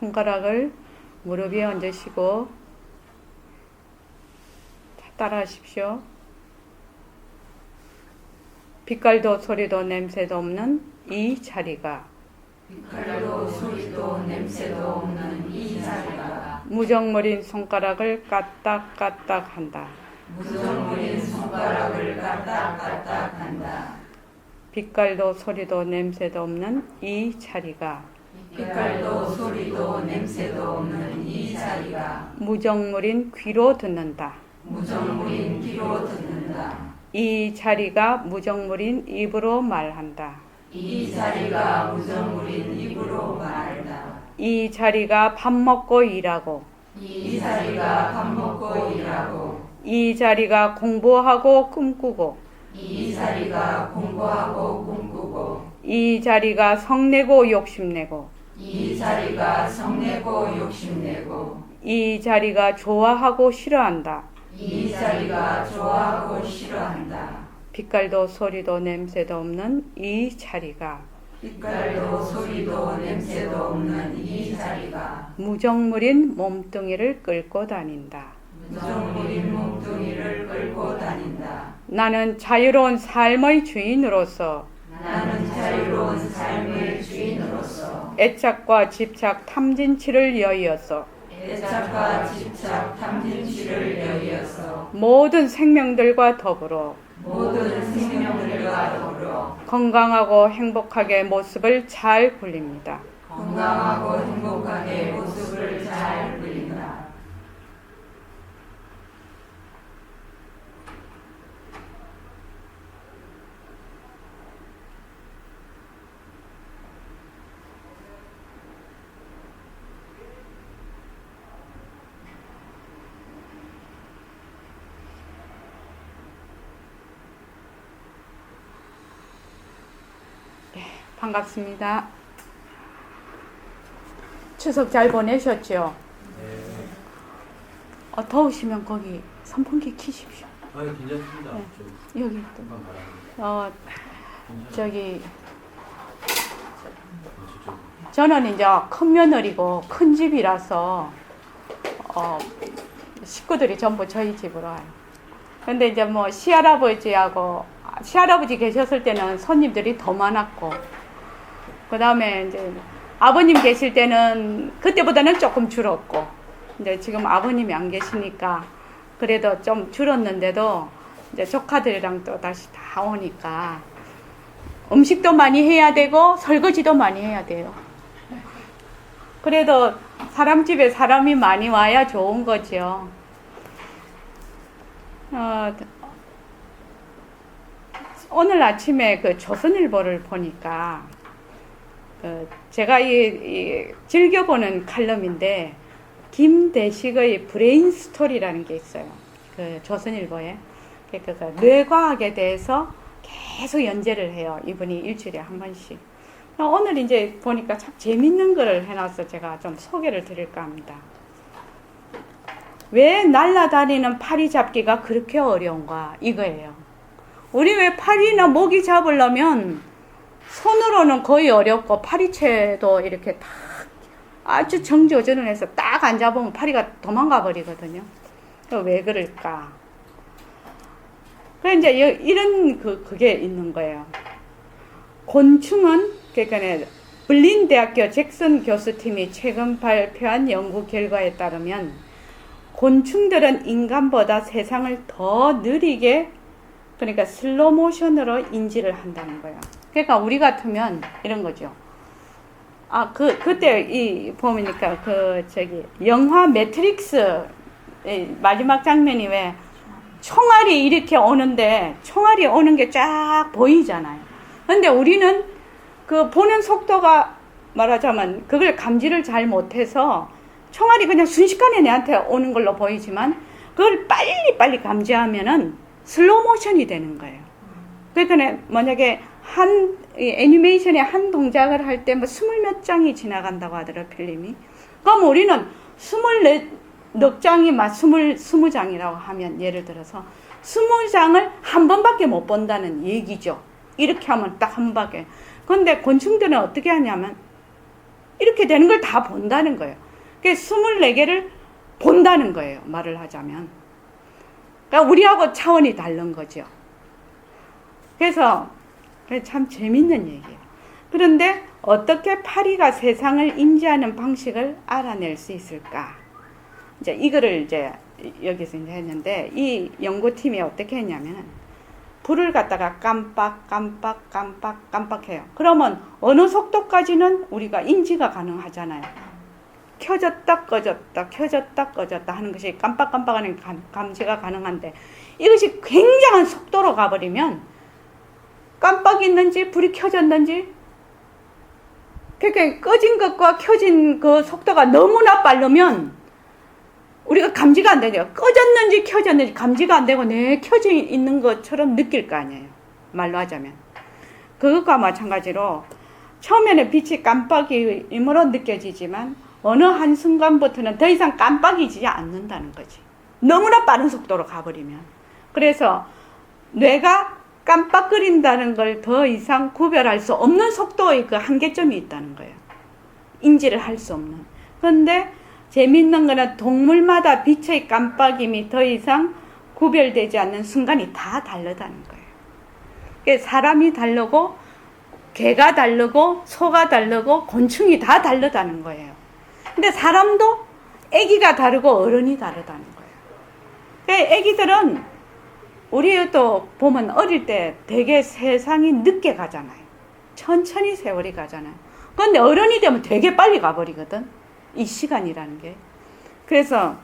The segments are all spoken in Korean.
손가락을 무릎 위에 얹으시고 따라 하십시오. 빛깔도 소리도 냄새도 없는 이 자리가, 빛깔도 소리도 냄새도 없는 이 자리가 무정물인 손가락을 까딱까딱 한다. 무정물인 손가락을 까딱까딱 한다. 빛깔도 소리도 냄새도 없는 이 자리가, 빛깔도 소리도 냄새도 없는 이 자리가 무정물인 귀로 듣는다. 무정물인 귀로 듣는다. 이 자리가 무정물인 입으로 말한다. 이 자리가 무정물인 입으로 말한다. 이 자리가 밥 먹고 일하고, 이 자리가 밥 먹고 일하고 이 자리가 공부하고 꿈꾸고, 이 자리가 공부하고 꿈꾸고 이 자리가 성내고 욕심내고, 이 자리가 성내고 욕심내고 이 자리가 좋아하고 싫어한다. 이 자리가 좋아하고 싫어한다. 빛깔도 소리도 냄새도 없는 이 자리가, 빛깔도 소리도 냄새도 없는 이 자리가 무정물인 몸뚱이를 끌고 다닌다. 무정물인 몸뚱이를 끌고 다닌다. 나는 자유로운 삶의 주인으로서 나는 자유로운 삶의 주인으로서 애착과 집착 탐진치를 여의어서 애착과 집착 탐진치를 여의어서 모든 생명들과 더불어 모든 생명들과 더불어 건강하고 행복하게 모습을 잘 굴립니다. 건강하고 행복하게 모습을 잘 부린다. 반갑습니다. 추석 잘 보내셨죠? 네. 더우시면 거기 선풍기 켜십시오. 아, 괜찮습니다. 네. 좀 여기 또 금방 가라앉는데. 저기 저쪽. 저는 이제 큰 며느리고 큰 집이라서 식구들이 전부 저희 집으로 와요. 근데 이제 뭐 시할아버지 계셨을 때는 손님들이 더 많았고, 그 다음에 이제 아버님 계실 때는 그때보다는 조금 줄었고, 이제 지금 아버님이 안 계시니까 그래도 좀 줄었는데도 이제 조카들이랑 또 다시 다 오니까 음식도 많이 해야 되고 설거지도 많이 해야 돼요. 그래도 사람 집에 사람이 많이 와야 좋은 거죠. 오늘 아침에 그 조선일보를 보니까 제가 즐겨보는 칼럼인데 김대식의 브레인 스토리라는 게 있어요. 그 조선일보에. 그러니까 뇌과학에 대해서 계속 연재를 해요. 이분이 일주일에 한 번씩. 오늘 이제 보니까 참 재밌는 거를 해놔서 제가 좀 소개를 드릴까 합니다. 왜 날아다니는 파리 잡기가 그렇게 어려운가? 이거예요. 우리 왜 파리나 모기 잡으려면 손으로는 거의 어렵고 파리채도 이렇게 딱 아주 정조준을 해서 딱 안 잡으면 파리가 도망가 버리거든요. 왜 그럴까? 그래 이제 이런 그게 있는 거예요. 곤충은 그러니까 berlin 대학교 잭슨 교수팀이 최근 발표한 연구 결과에 따르면 곤충들은 인간보다 세상을 더 느리게, 그러니까 슬로우 모션으로 인지를 한다는 거예요. 그러니까 우리 같으면 이런 거죠. 그때 보니까 영화 매트릭스 마지막 장면이 왜 총알이 이렇게 오는데 총알이 오는 게 쫙 보이잖아요. 근데 우리는 그 보는 속도가 말하자면 그걸 감지를 잘 못해서 총알이 그냥 순식간에 내한테 오는 걸로 보이지만 그걸 빨리 감지하면은 슬로우 모션이 되는 거예요. 그러니까 만약에 애니메이션의 한 동작을 할 때 뭐 20몇 장이 지나간다고 하더라고요, 필름이. 그럼 우리는 24장이 20장이라고 하면 예를 들어서 20장을 한 번밖에 못 본다는 얘기죠. 이렇게 하면 딱 한 방에. 근데 곤충들은 어떻게 하냐면 이렇게 되는 걸 다 본다는 거예요. 그래서 24개를 본다는 거예요. 말을 하자면. 그러니까 우리하고 차원이 다른 거죠. 그래서 참 재밌는 얘기예요. 그런데 어떻게 파리가 세상을 인지하는 방식을 알아낼 수 있을까? 이제 이거를 이제 여기서 이제 했는데, 이 연구팀이 어떻게 했냐면 불을 갖다가 깜빡해요. 그러면 어느 속도까지는 우리가 인지가 가능하잖아요. 켜졌다 꺼졌다 하는 것이 깜빡하는 감지가 가능한데, 이것이 굉장한 속도로 가버리면 깜빡했는지 불이 켜졌는지, 그러니까 꺼진 것과 켜진 그 속도가 너무나 빠르면 우리가 감지가 안 되죠. 꺼졌는지 켜졌는지 감지가 안 되고 켜져 있는 것처럼 느낄 거 아니에요. 말로 하자면. 그것과 마찬가지로 처음에는 빛이 깜빡임으로 느껴지지만 어느 한순간부터는 더 이상 깜빡이지 않는다는 거지. 너무나 빠른 속도로 가버리면. 그래서 뇌가 깜빡거린다는 걸 더 이상 구별할 수 없는 속도의 그 한계점이 있다는 거예요. 인지를 할 수 없는. 그런데 재밌는 거는 동물마다 빛의 깜빡임이 더 이상 구별되지 않는 순간이 다 다르다는 거예요. 그러니까 사람이 다르고 개가 다르고 소가 다르고 곤충이 다 다르다는 거예요. 근데 사람도 아기가 다르고 어른이 다르다는 거예요. 그러니까 아기들은 우리도 보면 어릴 때 되게 세상이 늦게 가잖아요. 천천히 세월이 가잖아요. 그런데 어른이 되면 되게 빨리 가버리거든. 이 시간이라는 게. 그래서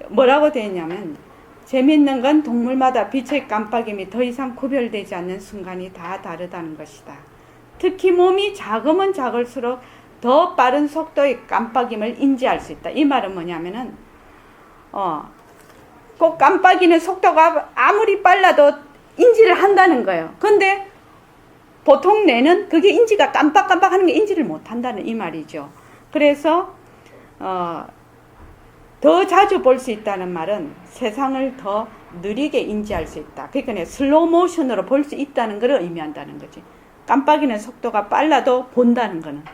뭐라고 되어 있냐면, 재밌는 건 동물마다 빛의 깜빡임이 더 이상 구별되지 않는 순간이 다 다르다는 것이다. 특히 몸이 작으면 작을수록 더 빠른 속도의 깜빡임을 인지할 수 있다. 이 말은 뭐냐면은, 꼭 깜빡이는 속도가 아무리 빨라도 인지를 한다는 거예요. 근데 보통 뇌는 그게 인지가 깜빡하는 게 인지를 못 한다는 이 말이죠. 그래서 더 자주 볼 수 있다는 말은 세상을 더 느리게 인지할 수 있다. 그러니까 슬로우 모션으로 볼 수 있다는 것을 의미한다는 거지. 깜빡이는 속도가 빨라도 본다는 거는.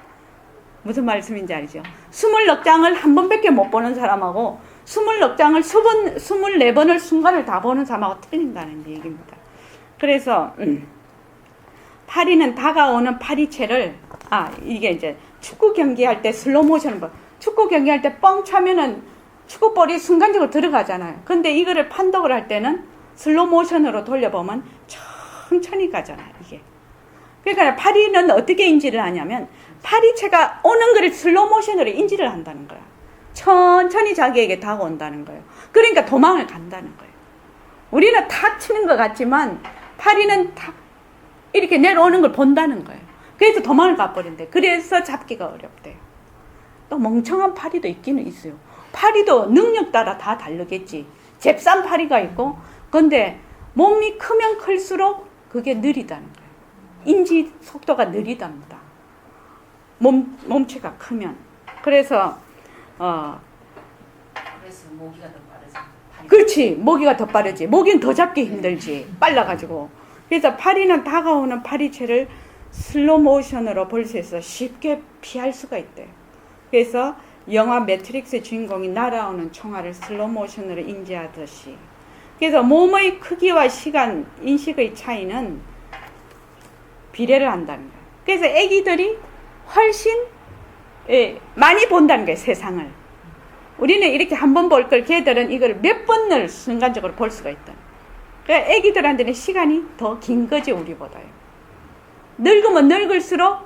무슨 말씀인지 알죠? 24장을 한 번밖에 못 보는 사람하고 24장을 24번을 순간을 다 보는 사람하고 틀린다는 얘기입니다. 그래서 파리는 다가오는 파리채를, 이게 이제 축구 경기할 때 슬로우 모션을 봐. 축구 경기할 때 뻥 차면은 축구볼이 순간적으로 들어가잖아요. 근데 이거를 판독을 할 때는 슬로우 모션으로 돌려보면 천천히 가잖아요, 이게. 그러니까 파리는 어떻게 인지를 하냐면, 파리채가 오는 거를 슬로우 모션으로 인지를 한다는 거야. 천천히 자기에게 다가온다는 거예요. 그러니까 도망을 간다는 거예요. 우리는 탁 치는 것 같지만 파리는 탁 이렇게 내려오는 걸 본다는 거예요. 그래서 도망을 가버린대. 그래서 잡기가 어렵대요. 또 멍청한 파리도 있기는 있어요. 파리도 능력 따라 다 다르겠지. 잽싼 파리가 있고, 근데 몸이 크면 클수록 그게 느리다는 거예요. 인지 속도가 느리답니다. 몸체가 크면. 그래서 모기가 더 빠르지. 그렇지. 모기가 더 빠르지. 모기는 더 잡기 힘들지. 빨라가지고. 그래서 파리는 다가오는 파리채를 슬로우 모션으로 볼 수 있어 쉽게 피할 수가 있대요. 그래서 영화 매트릭스의 주인공이 날아오는 총알을 슬로우 모션으로 인지하듯이. 그래서 몸의 크기와 시간, 인식의 차이는 비례를 한다는 거예요. 그래서 아기들이 훨씬 많이 본다는 거예요, 세상을. 우리는 이렇게 한 번 볼 걸 걔들은 이걸 몇 번을 순간적으로 볼 수가 있다. 그러니까 애기들한테는 시간이 더 긴 거지, 우리보다요. 늙으면 늙을수록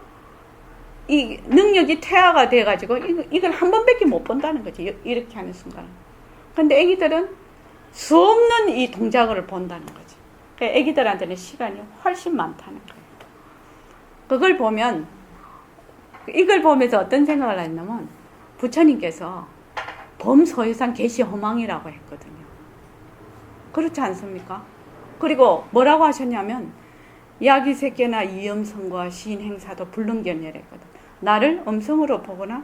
이 능력이 퇴화가 돼가지고 이걸 한 번밖에 못 본다는 거지, 이렇게 하는 순간. 근데 애기들은 수 없는 이 동작을 본다는 거지. 그러니까 애기들한테는 시간이 훨씬 많다는 거예요. 그걸 보면, 이걸 보면서 어떤 생각을 했냐면, 부처님께서 범소유산 계시허망이라고 했거든요. 그렇지 않습니까? 그리고 뭐라고 하셨냐면, 야기새끼나 이음성과 시인행사도 불능견열했거든. 나를 음성으로 보거나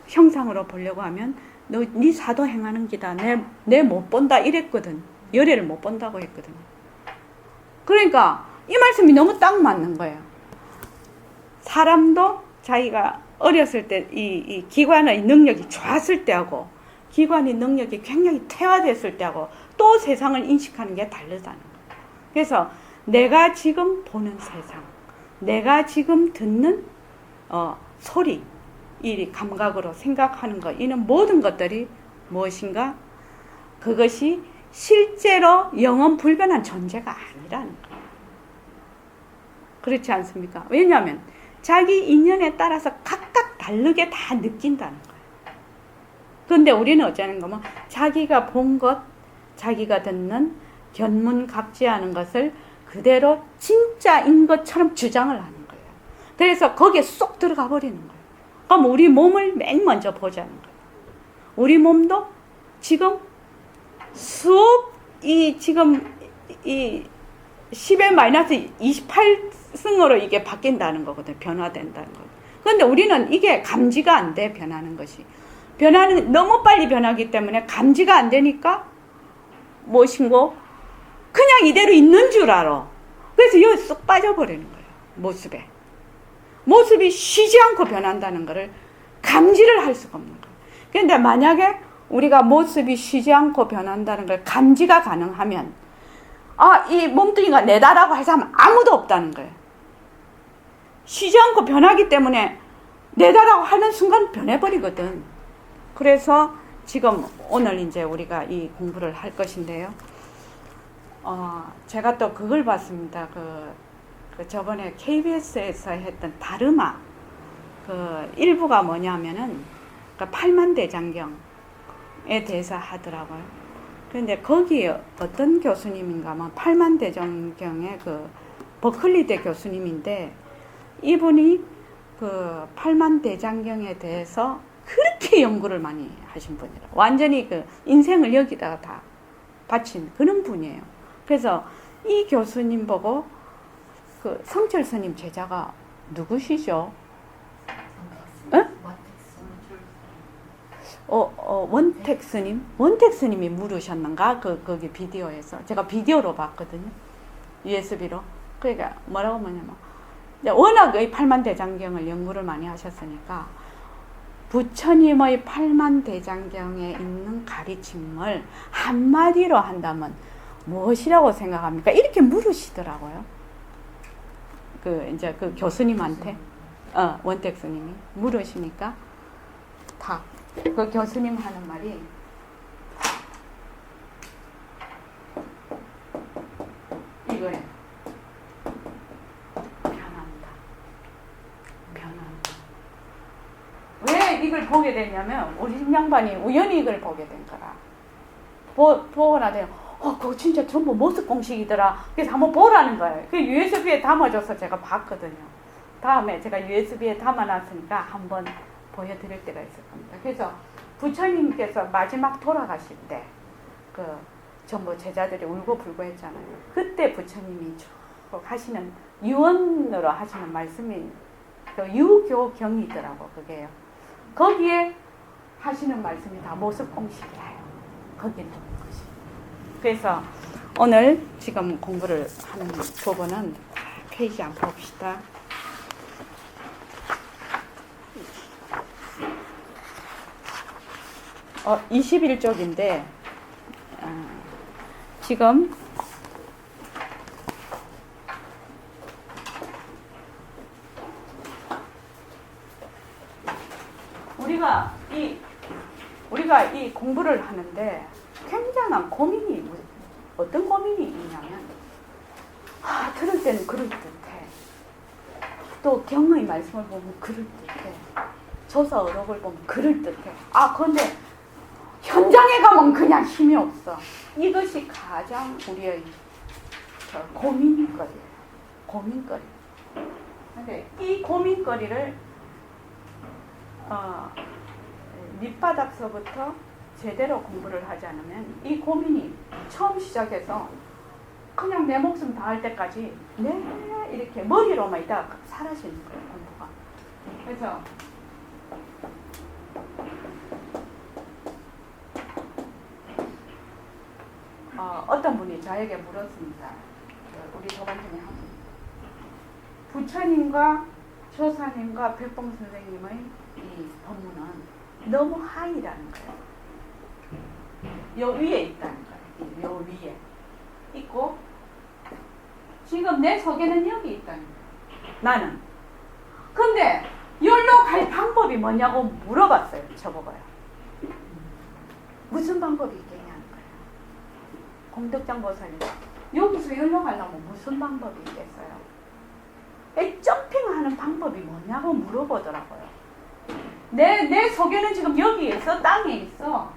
형상으로 보려고 하면 네 사도 행하는 기다. 내 못 본다 이랬거든. 열애를 못 본다고 했거든요. 그러니까 이 말씀이 너무 딱 맞는 거예요. 사람도 자기가 어렸을 때 이 기관의 능력이 좋았을 때하고 기관의 능력이 굉장히 퇴화됐을 때하고 또 세상을 인식하는 게 다르다는 거예요. 그래서 내가 지금 보는 세상, 내가 지금 듣는 소리, 이 감각으로 생각하는 것, 이는 모든 것들이 무엇인가? 그것이 실제로 영원 불변한 존재가 아니라는 거예요. 그렇지 않습니까? 왜냐하면 자기 인연에 따라서 각각 다르게 다 느낀다는 거예요. 그런데 우리는 어쩌는 거면 자기가 본 것, 자기가 듣는 견문갑질하는 것을 그대로 진짜인 것처럼 주장을 하는 거예요. 그래서 거기에 쏙 들어가 버리는 거예요. 그럼 우리 몸을 맨 먼저 보자는 거예요. 우리 몸도 지금 지금 이 10의 마이너스 28승으로 이게 바뀐다는 거거든요. 변화된다는 거예요. 그런데 우리는 이게 감지가 안 돼, 변하는 것이. 변화는 너무 빨리 변하기 때문에 감지가 안 되니까 무엇인고? 그냥 이대로 있는 줄 알아. 그래서 여기 쏙 빠져버리는 거예요. 모습에. 모습이 쉬지 않고 변한다는 것을 감지를 할 수가 없는 거예요. 그런데 만약에 우리가 모습이 쉬지 않고 변한다는 걸 감지가 가능하면 이 몸뚱이가 내다라고 할 사람은 아무도 없다는 거예요. 쉬지 않고 변하기 때문에 내다라고 하는 순간 변해버리거든. 그래서 지금 오늘 이제 우리가 이 공부를 할 것인데요. 제가 또 그걸 봤습니다. 그 저번에 KBS에서 했던 다르마 그 일부가 뭐냐면은 그 팔만대장경에 대해서 하더라고요. 그런데 거기 어떤 교수님인가 하면 팔만대장경의 그 버클리대 교수님인데 이분이 그 팔만대장경에 대해서 그렇게 연구를 많이 하신 분이라 완전히 그 인생을 여기다가 다 바친 그런 분이에요. 그래서 이 교수님 보고 그 성철 스님 제자가 누구시죠? 원택 스님? 원택 스님이 물으셨는가? 거기 비디오에서. 제가 비디오로 봤거든요. USB로. 그러니까 뭐라고 하냐면, 워낙 이 팔만대장경을 연구를 많이 하셨으니까, 부처님의 팔만대장경에 있는 가르침을 한마디로 한다면 무엇이라고 생각합니까? 이렇게 물으시더라고요. 이제 그 교수님한테, 원택 스님이 물으시니까, 그 교수님 하는 말이 이거예요. 변한다. 왜 이걸 보게 됐냐면 우리 집 양반이 우연히 이걸 보게 된 거라. 보고 나더니 그거 진짜 전부 모습 공식이더라. 그래서 한번 보라는 거예요. 그 USB에 담아줘서 제가 봤거든요. 다음에 제가 USB에 담아놨으니까 한번 보여드릴 때가 있을 겁니다. 그래서 부처님께서 마지막 돌아가실 때 전부 제자들이 울고불고 했잖아요. 그때 부처님이 쭉 하시는 유언으로 하시는 말씀이 유교경이더라고 그게요. 거기에 하시는 말씀이 다 모습공식이에요. 거기는 것이. 그래서 오늘 지금 공부를 하는 부분은 페이지 한번 봅시다. 21쪽인데 지금 우리가 이 공부를 하는데 굉장한 고민이 어떤 고민이 있냐면 들을 때는 그럴듯해. 또 경의 말씀을 보면 그럴듯해. 조사 어록을 보면 그럴듯해. 그런데 현장에 가면 그냥 힘이 없어. 이것이 가장 우리의 고민거리예요. 고민거리. 근데 이 고민거리를 밑바닥서부터 제대로 공부를 하지 않으면 이 고민이 처음 시작해서 그냥 내 목숨 다할 때까지 이렇게 머리로만 있다가 사라지는 거예요, 공부가. 그래서 어떤 분이 저에게 물었습니다. 우리 도반 중에 한 분. 부처님과 조사님과 백봉 선생님의 이 법문은 너무 하이라는 거예요. 요 위에 있다는 거예요. 요 위에 있고 지금 내 속에는 여기 있다는 거예요. 나는. 근데 여기로 갈 방법이 뭐냐고 물어봤어요. 저보고요. 무슨 방법이 있겠냐는 거예요. 공덕장 보살님. 여기서 여기로 가려면 무슨 방법이 있겠어요? 점핑하는 방법이 뭐냐고 물어보더라고요. 내 속에는 지금 여기에 있어, 땅에 있어.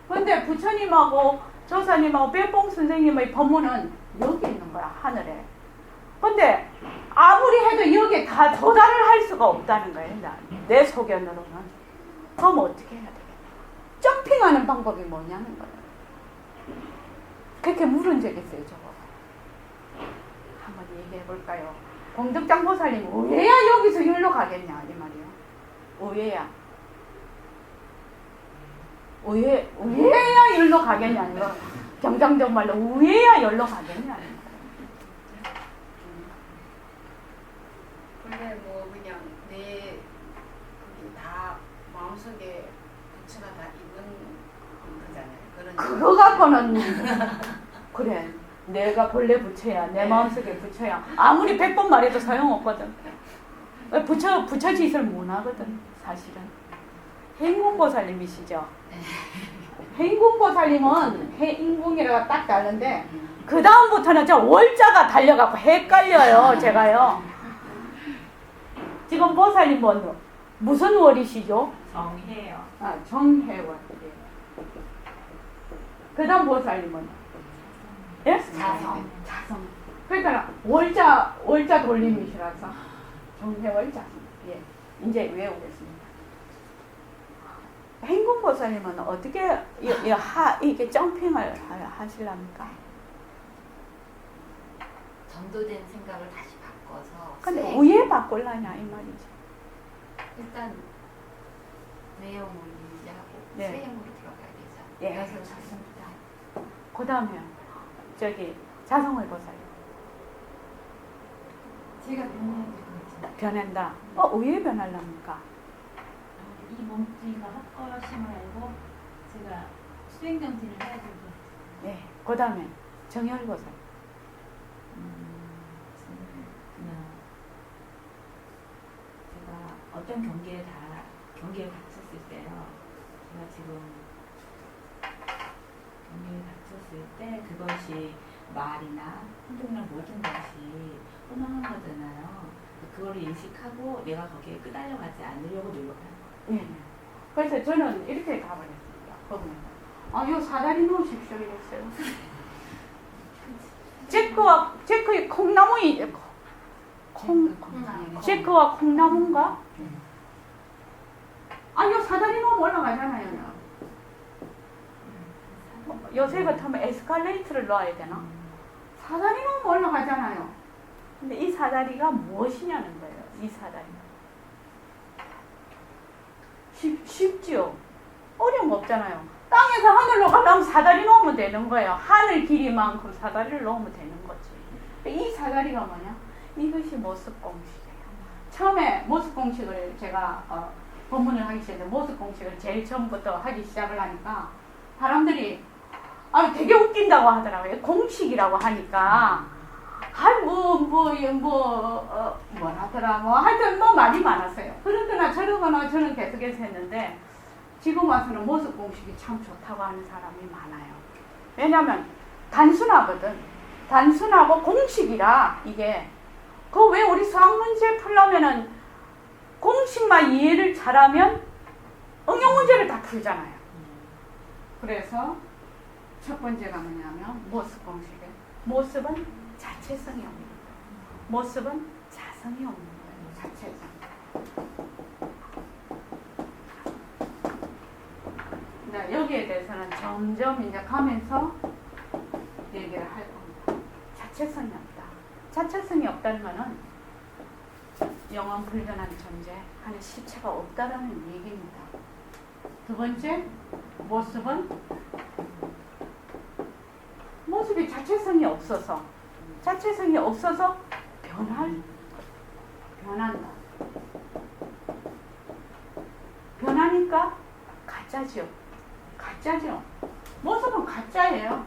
근데 부처님하고 조사님하고 백봉 선생님의 법문은 여기 있는 거야, 하늘에. 근데 아무리 해도 여기에 다 도달을 할 수가 없다는 거예요, 내 소견으로는. 그럼 어떻게 해야 되겠냐? 점핑하는 방법이 뭐냐는 거예요. 그렇게 물은 적이 있어요, 저거. 한번 얘기해 볼까요? 공덕장 보살님, 왜야 여기서 여기로 가겠냐, 이 말이에요. 왜야? 왜야 여기로 가겠냐는 거. 경상도 말로 왜야 여기로 가겠냐는 거. 근데 뭐 그냥 내 그게 다 마음속에 부처가 다 입은 거잖아요. 그런 그거 갖고는 그래. 내가 본래 부처야. 내 마음속에 부처야. 아무리 100번 말해도 소용없거든. 부처 짓을 못 하거든, 사실은. 행궁보살님이시죠? 행궁보살님은 해인궁이라고 딱 다른데 그 다음부터는 저 월자가 달려갖고 헷갈려요, 제가요. 지금 보살님 무슨 월이시죠? 정해요. 아, 정해월. 그 다음 보살님은? 예? 자성. 자성. 그러니까 월자 돌림이시라서 정해월 자성. 예, 이제 외우겠습니다. 행궁보살님은 어떻게 이게 점핑을 하시랍니까? 전도된 생각을 다시 바꿔서 근데 수행. 왜 바꿀라냐 이 말이지. 일단 내용을 유지하고 네. 수행으로 들어가야 되죠. 예. 그래서 좋습니다. 그 다음에 저기 자성을 보살님. 제가 변해야 변한다. 왜 변하랍니까? 이 몸뚱이가 헛것임을 알고 제가 수행정진을 해야 되고 예. 그 다음에 정열 보살. 저는 그냥 제가 어떤 경계에 닥쳤을 때요. 제가 지금 경계에 닥쳤을 때 그것이 말이나 행동이나 모든 것이 허망한 거잖아요. 그거를 인식하고 내가 거기에 끄달려가지 않으려고 노력하는 거예요. 예. 그래서 저는 이렇게 가버렸습니다. 요 사다리 놓으십시오 이랬어요. 제크의 콩나무이 제크와 콩나무인가? 요 사다리 놓으면 올라가잖아요. 요새 같으면 에스컬레이터를 놔야 되나? 사다리 놓으면 올라가잖아요. 근데 이 사다리가 무엇이냐는 거예요. 이 사다리가. 쉽지요? 어려운 거 없잖아요. 땅에서 하늘로 가려면 사다리 놓으면 되는 거예요. 하늘 길이만큼 사다리를 놓으면 되는 거지. 이 사다리가 뭐냐? 이것이 모습공식이에요. 처음에 모습공식을 제가 법문을 하기 시작했는데 모습공식을 제일 처음부터 하기 시작을 하니까 사람들이 되게 웃긴다고 하더라고요. 공식이라고 하니까 뭐라더라 하여튼 말이 많았어요. 그러거나 저러거나 저는 계속해서 했는데 지금 와서는 모습 공식이 참 좋다고 하는 사람이 많아요. 왜냐면 단순하거든. 단순하고 공식이라 이게 그 왜 우리 수학 문제 풀려면은 공식만 이해를 잘하면 응용 문제를 다 풀잖아요. 그래서 첫 번째가 뭐냐면 모습 공식에 모습은 자체성이 없는 거예요. 모습은 자성이 없는 거예요. 자체성. 여기에 대해서는 점점 이제 가면서 얘기를 할 겁니다. 자체성이 없다. 자체성이 없다는 것은 영원 불변한 존재, 하는 실체가 없다라는 얘기입니다. 두 번째, 모습이 자체성이 없어서 변한다. 변하니까 가짜죠. 가짜죠. 모습은 가짜예요.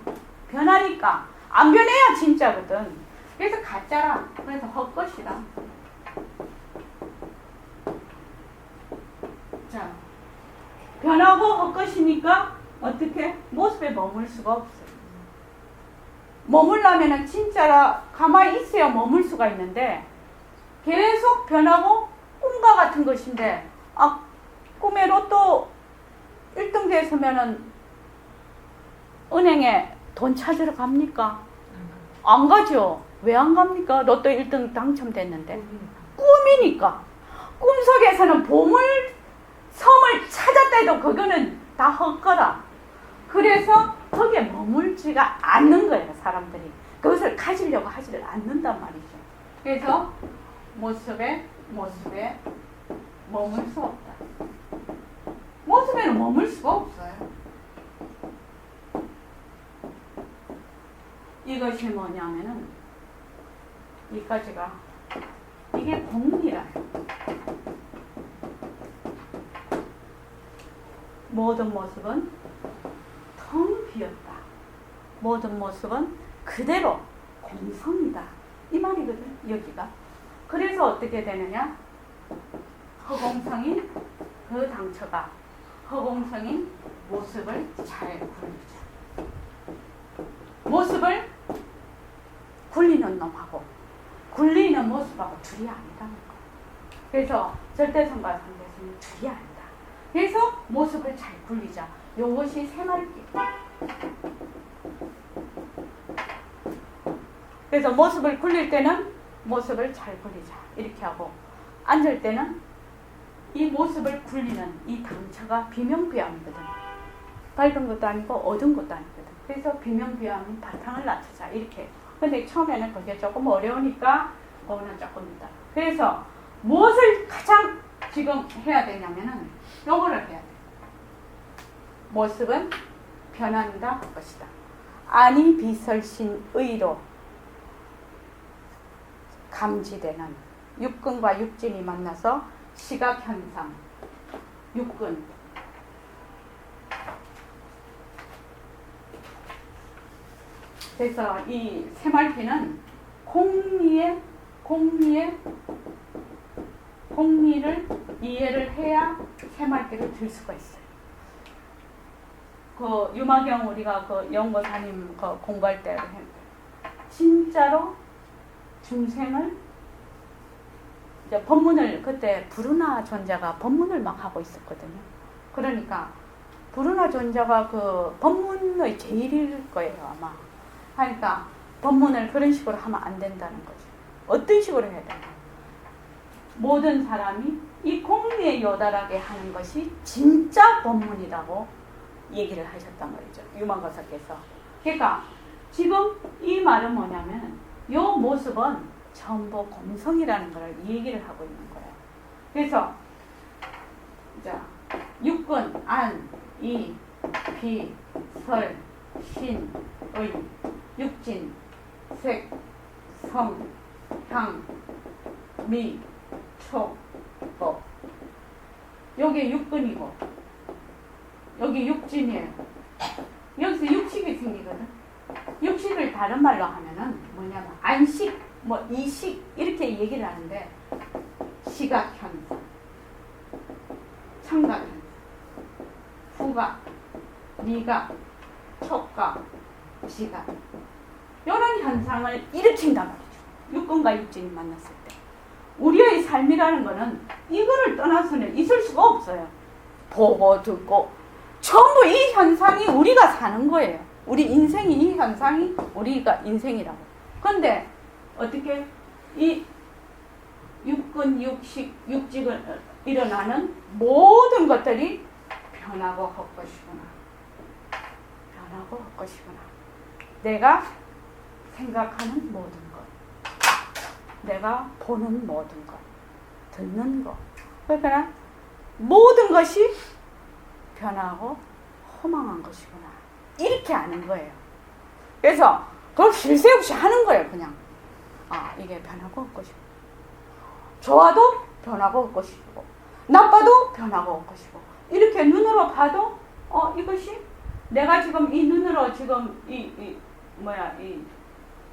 변하니까. 안 변해야 진짜거든. 그래서 가짜라. 그래서 헛것이라. 자, 변하고 헛것이니까 어떻게? 모습에 머물 수가 없어요. 머물려면 진짜라 가만히 있어야 머물 수가 있는데 계속 변하고 꿈과 같은 것인데 꿈에 로또 1등 됐으면은 은행에 돈 찾으러 갑니까? 안 가죠. 왜 안 갑니까? 로또 1등 당첨됐는데. 꿈이니까. 꿈속에서는 보물 섬을 찾았다 해도 그거는 다 헛거라. 그래서 거기에 머물지가 않는 거예요, 사람들이. 그것을 가지려고 하지를 않는단 말이죠. 그래서 모습에 머물 수 없다. 모습에는 머물 수가 없어요. 이것이 뭐냐면은 이까지가 이게 공리라요. 모든 모습은 텅 비었다. 모든 모습은 그대로 공성이다. 이 말이거든, 여기가. 그래서 어떻게 되느냐? 허공성인 그 당처가 허공성인 모습을 잘 굴리자. 모습을 굴리는 놈하고 굴리는 모습하고 둘이 아니라는 거. 그래서 절대성과 상대성은 둘이 아니다. 그래서 모습을 잘 굴리자. 요것이 새말기. 그래서 모습을 굴릴 때는 모습을 잘 굴리자. 이렇게 하고 앉을 때는 이 모습을 굴리는 이 당처가 비명비암이거든. 밝은 것도 아니고 어두운 것도 아니거든. 그래서 비명비암이 바탕을 낮추자. 이렇게. 근데 처음에는 그게 조금 어려우니까 그거는 조금 있다. 그래서 무엇을 가장 지금 해야 되냐면은 요거를 해야 돼. 모습은 변한다 것이다. 아니 비설신의로 감지되는 육근과 육진이 만나서 시각현상, 육근, 그래서 이 새말귀는 공리를 이해를 해야 새말귀를 들 수가 있어요. 그 유마경 우리가 그 연구사님 그 공부할 때 진짜로 중생을 이제 법문을 그때 부르나 존자가 법문을 막 하고 있었거든요. 그러니까 부르나 존자가 그 법문의 제일일 거예요 아마. 하니까 법문을 그런 식으로 하면 안 된다는 거죠. 어떤 식으로 해야 되나? 모든 사람이 이 공리에 요달하게 하는 것이 진짜 법문이라고 얘기를 하셨단 말이죠. 유망거사께서. 그러니까 지금 이 말은 뭐냐면 요 모습은 전부 공성이라는 걸 얘기를 하고 있는 거예요. 그래서 자, 육근, 안, 이, 비, 설, 신, 의, 육진, 색, 성, 향, 미, 초, 법. 여기 육근이고 여기 육진이에요. 여기서 육식이 생기거든. 육식을 다른 말로 하면은 뭐냐면 안식, 뭐 이식 이렇게 얘기를 하는데 시각현상, 청각현상, 후각, 미각, 촉각, 지각 이런 현상을 일으킨단 말이죠. 육근과 육진이 만났을 때 우리의 삶이라는 거는 이거를 떠나서는 있을 수가 없어요. 보고 듣고 전부 이 현상이 우리가 사는 거예요. 우리 인생이 이 현상이 우리가 인생이라고. 그런데 어떻게 이 육근, 육식, 육직을 일어나는 모든 것들이 변하고 헛것이구나. 변하고 헛것이구나. 내가 생각하는 모든 것, 내가 보는 모든 것, 듣는 것, 그러니까 모든 것이 변하고 허망한 것이구나. 이렇게 아는 거예요. 그래서 그걸 쉴 새 없이 하는 거예요. 그냥 이게 변하고 헛것이구나. 좋아도 변화가 올 것이고 나빠도 변화가 올 것이고 이렇게 눈으로 봐도 이것이 내가 지금 이 눈으로 지금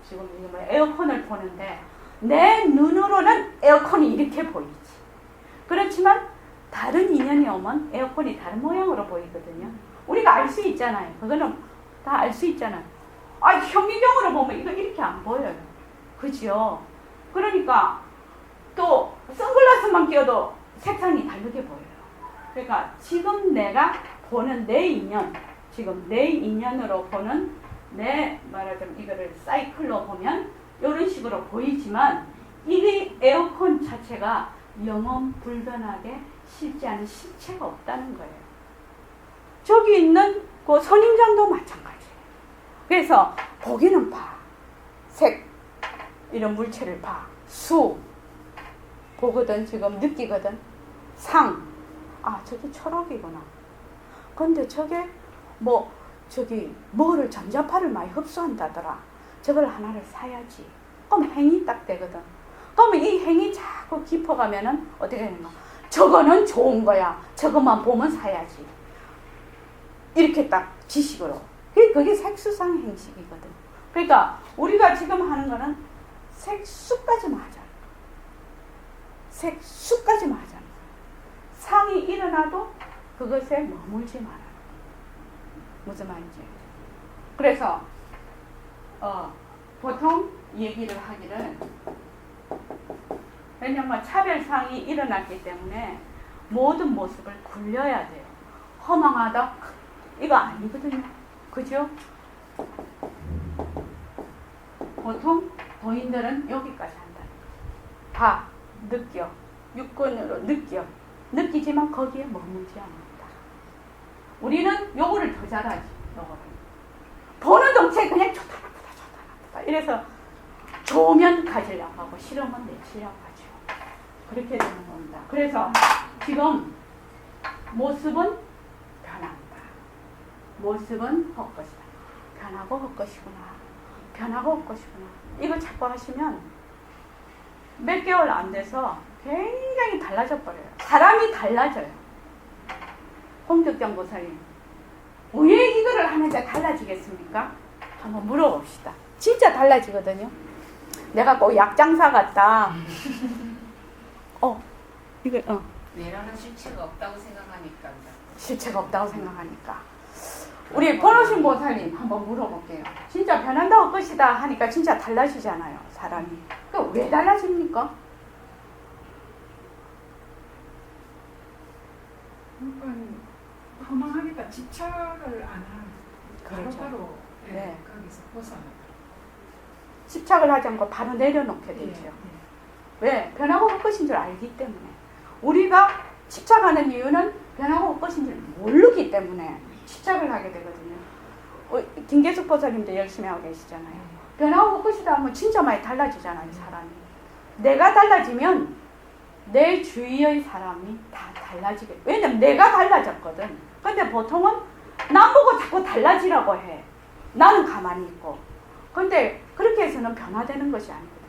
지금 에어컨을 보는데 내 눈으로는 에어컨이 이렇게 보이지. 그렇지만 다른 인연이 오면 에어컨이 다른 모양으로 보이거든요. 우리가 알 수 있잖아요. 그거는 다 알 수 있잖아요. 현미경으로 보면 이거 이렇게 안 보여요. 그죠? 그러니까 또 선글라스만 끼워도 색상이 다르게 보여요. 그러니까 지금 내가 보는 내 인연, 지금 내 인연으로 보는 내 말하자면 이거를 사이클로 보면 이런 식으로 보이지만 이 에어컨 자체가 영원 불변하게 실제하는 실체가 없다는 거예요. 저기 있는 그 선인장도 마찬가지예요. 그래서 보기는 봐. 색, 이런 물체를 봐. 수, 보거든, 지금 느끼거든. 상, 저게 철학이구나. 근데 저게 뭐를 전자파를 많이 흡수한다더라. 저걸 하나를 사야지. 그럼 행이 딱 되거든. 그러면 이 행이 자꾸 깊어가면은 어떻게 되는가? 저거는 좋은 거야. 저것만 보면 사야지. 이렇게 딱 지식으로. 그게 색수상 행식이거든. 그러니까 우리가 지금 하는 거는 색수까지만 하잖아. 색수까지만 하잖아. 상이 일어나도 그것에 머물지 말아요. 무슨 말인지. 그래서 보통 얘기를 하기를, 왜냐면 차별상이 일어났기 때문에 모든 모습을 굴려야 돼요. 허망하다 이거 아니거든요. 그죠? 보통 도인들은 여기까지 한다. 봐, 느껴, 육근으로 느껴. 느끼지만 거기에 머물지 않는다. 우리는 요거를 더 잘하지. 요거를. 보는 동체 그냥 좋다 나쁘다 이래서 좋으면 가지려고 하고 싫으면 내치려고 하죠. 그렇게 되는 겁니다. 그래서 지금 모습은 변한다. 모습은 헛것이다. 변하고 헛것이구나. 변하고 헛것이구나. 이거 자꾸 하시면 몇 개월 안 돼서 굉장히 달라져 버려요. 사람이 달라져요. 홍덕경 보살님, 왜 이거를 하는데 달라지겠습니까? 한번 물어봅시다. 진짜 달라지거든요. 내가 꼭 약장사 같다. 내라는 실체가 없다고 생각하니까. 실체가 없다고 생각하니까. 우리 번호신 보살님 한번 물어볼게요. 진짜 변한다고 것이다 하니까 진짜 달라지잖아요, 사람이. 왜 달라집니까? 그러니까 허망하니까 집착을 안 하는. 그렇죠. 바로 네. 거기서 벗어나다. 집착을 하지 않고 바로 내려놓게 되죠. 왜? 변하고 올 것인 줄 알기 때문에. 우리가 집착하는 이유는 변하고 올 것인 줄 모르기 때문에 집착을 하게 되거든요. 김계숙 보살님도 열심히 하고 계시잖아요. 변하고 올 것이다 하면 진짜 많이 달라지잖아요, 사람이. 내가 달라지면 내 주위의 사람이 다 달라지게. 왜냐면 내가 달라졌거든. 근데 보통은 남 보고 자꾸 달라지라고 해. 나는 가만히 있고. 근데 그렇게 해서는 변화되는 것이 아니거든요.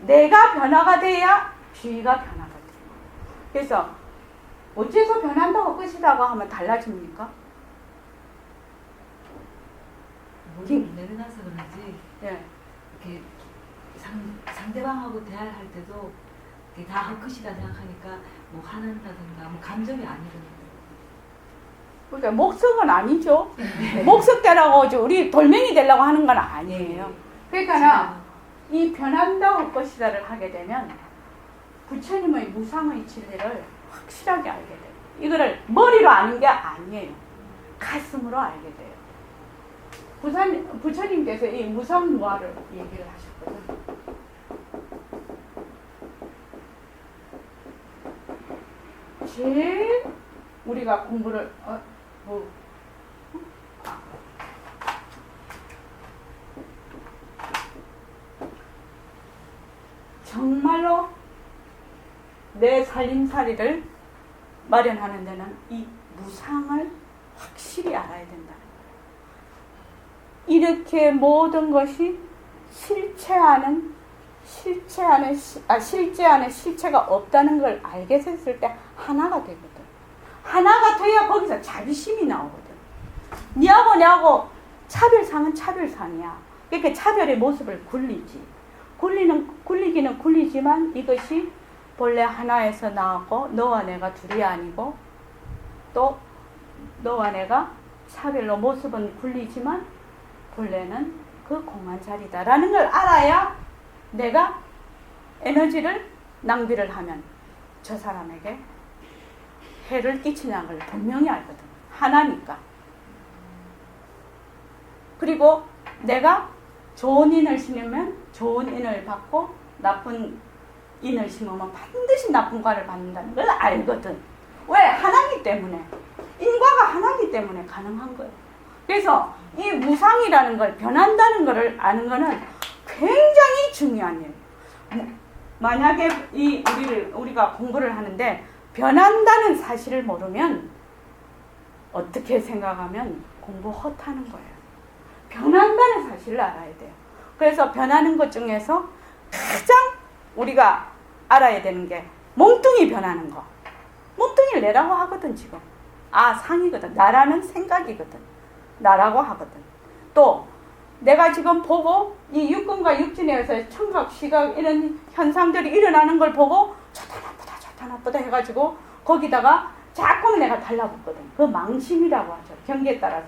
내가 변화가 돼야 주위가 변화가 돼요. 그래서 어째서 변한다고 끝이라고 하면 달라집니까? 물을 내려놔서 그런지 예. 이렇게 상대방하고 대화를 할 때도 이렇게 다 헛것이다 생각하니까 뭐 화난다든가 뭐 감정이 아니거든요. 그러니까 목석은 아니죠. 목석대라고 우리 돌멩이 되려고 하는 건 아니에요. 그러니까 이 변한다고 것이다를 하게 되면 부처님의 무상의 진리를 확실하게 알게 돼요. 이거를 머리로 아는 게 아니에요. 가슴으로 알게 돼요. 부처님께서 이 무상무화를 얘기를 하셨거든요. 제일 우리가 공부를 정말로 내 살림살이를 마련하는 데는 이 무상을 확실히 알아야 된다는 거예요. 이렇게 모든 것이 실체하는 실제 안에 실체가 없다는 걸 알게 됐을 때 하나가 되거든. 하나가 돼야 거기서 자비심이 나오거든. 니하고 내하고 차별상은 차별상이야. 그러니까 차별의 모습을 굴리지. 굴리기는 굴리지만 이것이 본래 하나에서 나왔고 너와 내가 둘이 아니고 또 너와 내가 차별로 모습은 굴리지만 본래는 그 공한 자리다라는 걸 알아야 내가 에너지를 낭비를 하면 저 사람에게 해를 끼치는 걸 분명히 알거든. 하나니까. 그리고 내가 좋은 인을 심으면 좋은 인을 받고 나쁜 인을 심으면 반드시 나쁜 과를 받는다는 걸 알거든. 왜? 하나이기 때문에. 인과가 하나이기 때문에 가능한 거예요. 그래서 이 무상이라는 걸 변한다는 것을 아는 거는 굉장히 중요한 일이에요. 만약에 우리가 공부를 하는데 변한다는 사실을 모르면 어떻게 생각하면 공부 헛하는 거예요. 변한다는 사실을 알아야 돼요. 그래서 변하는 것 중에서 가장 우리가 알아야 되는 게 몸뚱이 변하는 거. 몸뚱이를 내라고 하거든 지금. 상이거든. 나라는 생각이거든. 나라고 하거든. 또 내가 지금 보고 이 육근과 육진에 의해서 청각, 시각 이런 현상들이 일어나는 걸 보고 좋다 나쁘다 해가지고 거기다가 자꾸 내가 달라붙거든. 그 망심이라고 하죠. 경계에 따라서.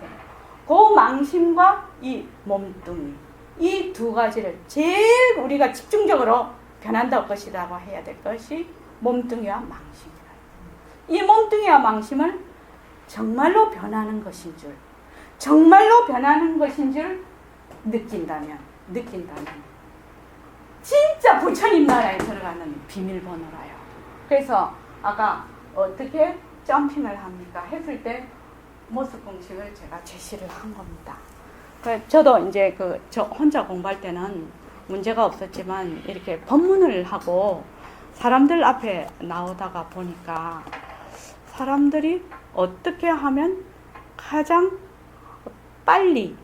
그 망심과 이 몸뚱이 이 두 가지를 제일 우리가 집중적으로 변한다 것이라고 해야 될 것이 몸뚱이와 망심이다. 이 몸뚱이와 망심을 정말로 변하는 것인 줄 느낀다면 진짜 부처님 나라에 들어가는 비밀번호라요. 그래서 아까 어떻게 점핑을 합니까? 했을 때 모습 공식을 제가 제시를 한 겁니다. 저도 이제 저 혼자 공부할 때는 문제가 없었지만 이렇게 법문을 하고 사람들 앞에 나오다가 보니까 사람들이 어떻게 하면 가장 빨리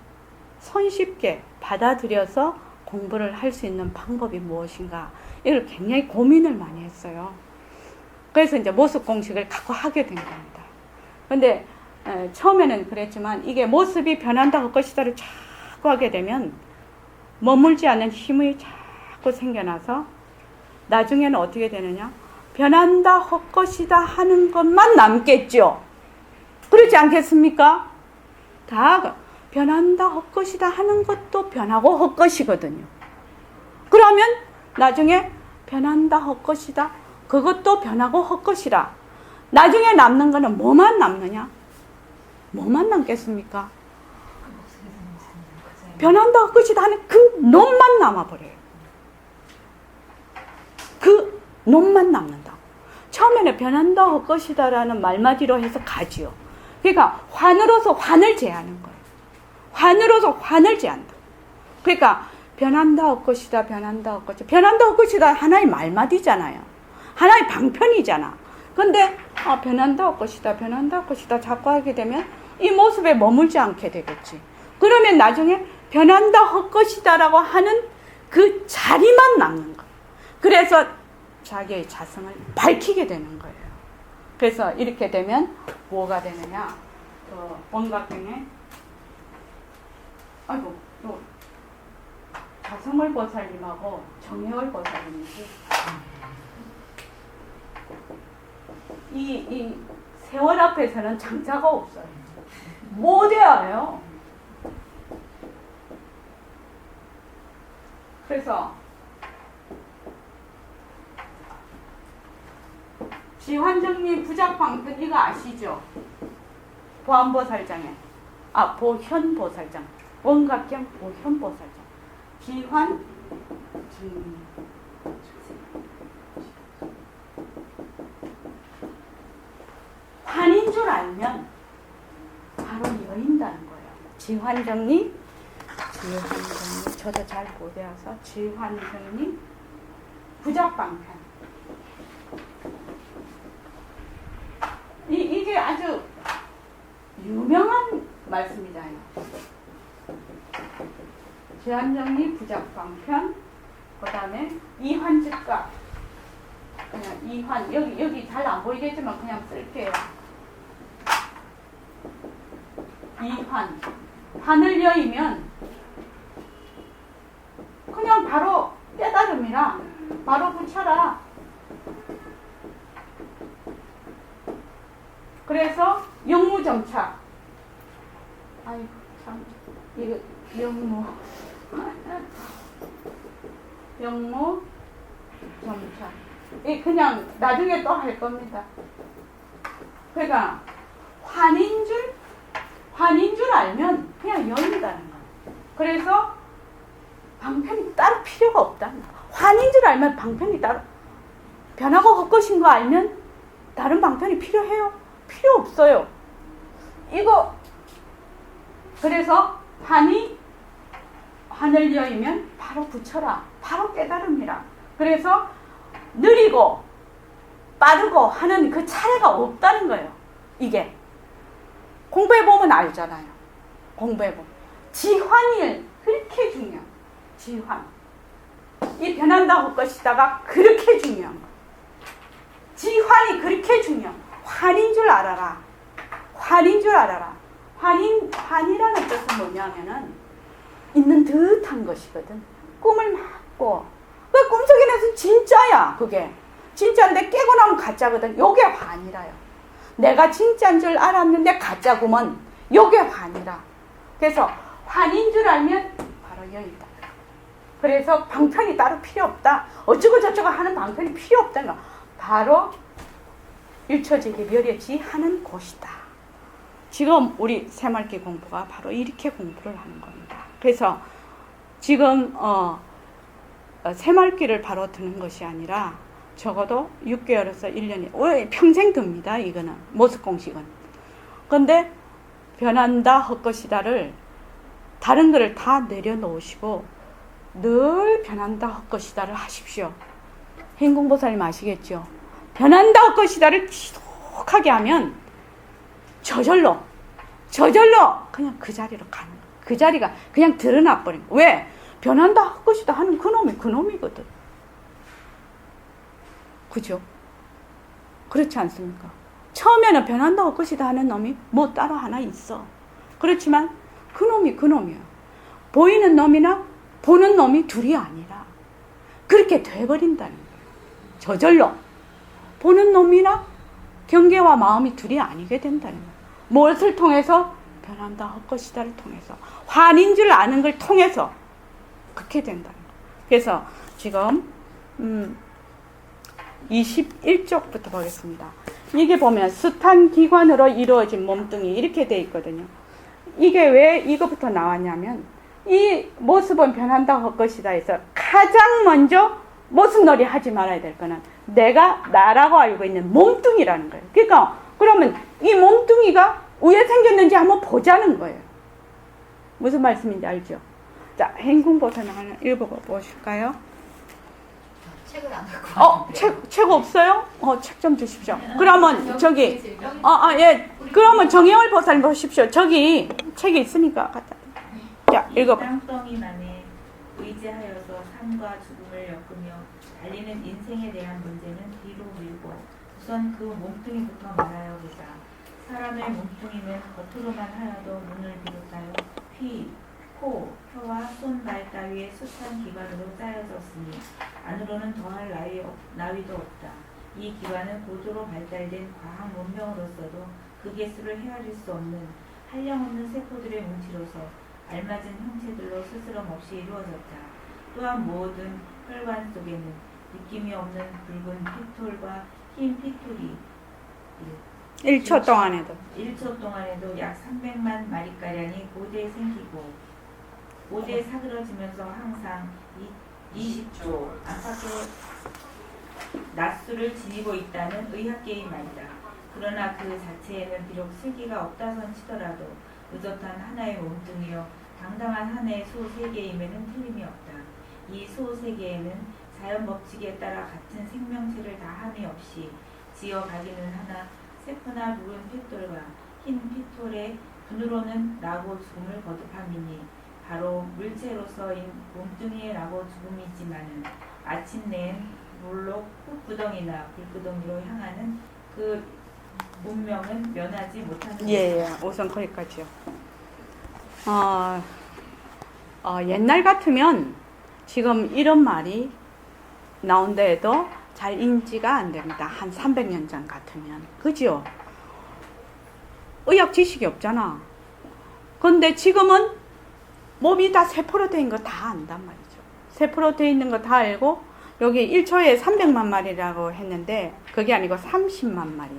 손쉽게 받아들여서 공부를 할 수 있는 방법이 무엇인가 이걸 굉장히 고민을 많이 했어요. 그래서 이제 모습 공식을 갖고 하게 된 겁니다. 근데 처음에는 그랬지만 이게 모습이 변한다 할 것이다를 자꾸 하게 되면 머물지 않는 힘이 자꾸 생겨나서 나중에는 어떻게 되느냐? 변한다 할 것이다 하는 것만 남겠죠. 그렇지 않겠습니까? 다 변한다 할 것이다 하는 것도 변하고 할 것이거든요. 그러면 나중에 변한다 할 것이다 그것도 변하고 할 것이라 나중에 남는 거는 뭐만 남느냐? 뭐만 남겠습니까? 변한다 할 것이다 하는 그 놈만 남아버려요. 그 놈만 남는다. 처음에는 변한다 할 것이다라는 말마디로 해서 가지요. 그러니까 환으로서 환을 제하는 거예요. 환으로서 환을 제한다. 그러니까 변한다 할 것이다, 변한다 할 것이다. 변한다 할 것이다 하나의 말마디잖아요. 하나의 방편이잖아. 근데 변한다 할 것이다, 변한다 할 것이다 자꾸 하게 되면 이 모습에 머물지 않게 되겠지. 그러면 나중에 변한다 할 것이다라고 하는 그 자리만 남는 거예요. 그래서 자기의 자성을 밝히게 되는 거예요. 그래서 이렇게 되면 뭐가 되느냐? 원각경에 자성을 보살님하고 정혜월 보살님이지. 이 세월 앞에서는 장자가 없어요. 못 외워요. 그래서 지환정리 부작방편 이거 아시죠? 보안보살장에 보현보살장 원각경 보현보살장 지환정리 환인 줄 알면 바로 여인다는 거예요. 지환정리 저도 잘 못 외워서 지환정리 부작방편 이게 아주 유명한 말씀이잖아요. 지환정리 부작방편 그 다음에 이환즉각. 그냥 이환, 여기 잘 안 보이겠지만 그냥 쓸게요. 이환. 환을 여이면 그냥 바로 깨달음이라 바로 붙여라. 그래서 영무점차. 아이고 참 이거 영무점차. 이 그냥 나중에 또 할 겁니다. 그러니까 환인 줄 알면 그냥 여인다는 거예요. 그래서 방편이 따로 필요가 없다. 환인 줄 알면 방편이 따로, 변하고 헛것인 거 알면 다른 방편이 필요해요? 필요 없어요. 이거 그래서 환을 여이면 바로 붙여라. 바로 깨달음이라. 그래서 느리고 빠르고 하는 그 차례가 없다는 거예요. 이게 공부해보면 알잖아요. 공부해보면 지환이 그렇게 중요한, 지환. 이 변한다 할 것이다가 그렇게 중요한 거예요. 지환이 그렇게 중요한 거예요. 환인 줄 알아라. 환인 줄 알아라. 환이라는 뜻은 뭐냐면은 있는 듯한 것이거든. 꿈을 막고 그 꿈속에는 진짜야. 그게 진짜인데 깨고 나면 가짜거든. 요게 환이라요. 내가 진짜인 줄 알았는데 가짜구먼. 요게 환이라. 그래서 환인 줄 알면 바로 여기다. 그래서 방편이 따로 필요 없다. 어쩌고 저쩌고 하는 방편이 필요 없다는 거. 바로 일처지기 멸여지 하는 곳이다. 지금 우리 새말기 공부가 바로 이렇게 공부를 하는 겁니다. 그래서 지금 새말기를 바로 드는 것이 아니라 적어도 6개월에서 1년이 평생 듭니다. 이거는 모습 공식은. 근데 변한다 헛것이다를 다른 거를 다 내려놓으시고 늘 변한다 헛것이다를 하십시오. 행공보살님 아시겠죠? 변한다 헛것이다를 지속하게 하면 저절로 그냥 그 자리로 가는 거야. 그 자리가 그냥 드러나 버린 거야. 왜? 변한다 헛것이다 하는 그놈이 그놈이거든. 그죠? 그렇지 않습니까? 처음에는 변한다 헛것이다 하는 놈이 뭐 따로 하나 있어. 그렇지만 그놈이 그놈이야. 보이는 놈이나 보는 놈이 둘이 아니라 그렇게 돼버린다는 거예요. 저절로 보는 놈이나 경계와 마음이 둘이 아니게 된다는 거예요. 무엇을 통해서? 변한다 헛것이다를 통해서, 환인 줄 아는 걸 통해서 그렇게 된다는 거예요. 그래서 지금 21쪽부터 보겠습니다. 이게 보면 스탄기관으로 이루어진 몸뚱이 이렇게 돼 있거든요. 이게 왜 이거부터 나왔냐면 이 모습은 변한다 헛것이다 해서 가장 먼저 모습놀이 하지 말아야 될 거는 내가 나라고 알고 있는 몸뚱이라는 거예요. 그러니까 그러면 이 몸뚱이가 왜 생겼는지 한번 보자는 거예요. 무슨 말씀인지 알죠? 자, 행궁보살 하나 읽어보실까요? 책을 안 갖고 왔는데. 책 없어요? 책 좀 주십시오. 그러면 저기 예. 그러면 정혜월 보살님 보십시오. 저기 책이 있으니까 갖다. 자, 읽어봐. 땅덩이만에 의지하여서 삶과 죽음을 엮으며 달리는 인생에 대한 문제는 뒤로 밀고 우선 그 몸뚱이부터 말하여 보자. 사람의 몸뚱이는 겉으로만 하여도 눈을 비롯하여 귀, 코, 혀와 손, 발 따위의 숱한 기관으로 짜여졌으니 안으로는 더할 나위도 없다. 이 기관은 고도로 발달된 과학 문명으로서도 그 개수를 헤아릴 수 없는 한량없는 세포들의 뭉치로서 알맞은 형체들로 스스럼 없이 이루어졌다. 또한 모든 혈관 속에는 느낌이 없는 붉은 피톨과 흰 피톨이 1초 동안에도 1초 동안에도 약 300만 마리가량이 고대에 생기고 고대에 사그러지면서 항상 20조 안팎의 낮수를 지니고 있다는 의학계의 말이다. 그러나 그 자체에는 비록 슬기가 없다선 치더라도 의젓한 하나의 몸뚱이요 당당한 하나의 소세계임에는 틀림이 없다. 이 소세계에는 자연 법칙에 따라 같은 생명체를 다함이 없이 지어가기는 하나 세포나 붉은 핏돌과 흰 핏돌의 눈으로는 나고 죽음을 거듭함이니 바로 물체로서인 몸뚱이라고 죽음이지만은 마침내 물로 흙구덩이나 불구덩이로 향하는 그 운명은 면하지 못하는 예, 우선 거기까지요. 옛날 같으면 지금 이런 말이 나온다 해도 잘 인지가 안 됩니다. 한 300년 전 같으면. 그죠? 의학 지식이 없잖아. 근데 지금은 몸이 다 세포로 된 거 다 안단 말이죠. 세포로 돼 있는 거 다 알고, 여기 1초에 300만 마리라고 했는데, 그게 아니고 30만 마리.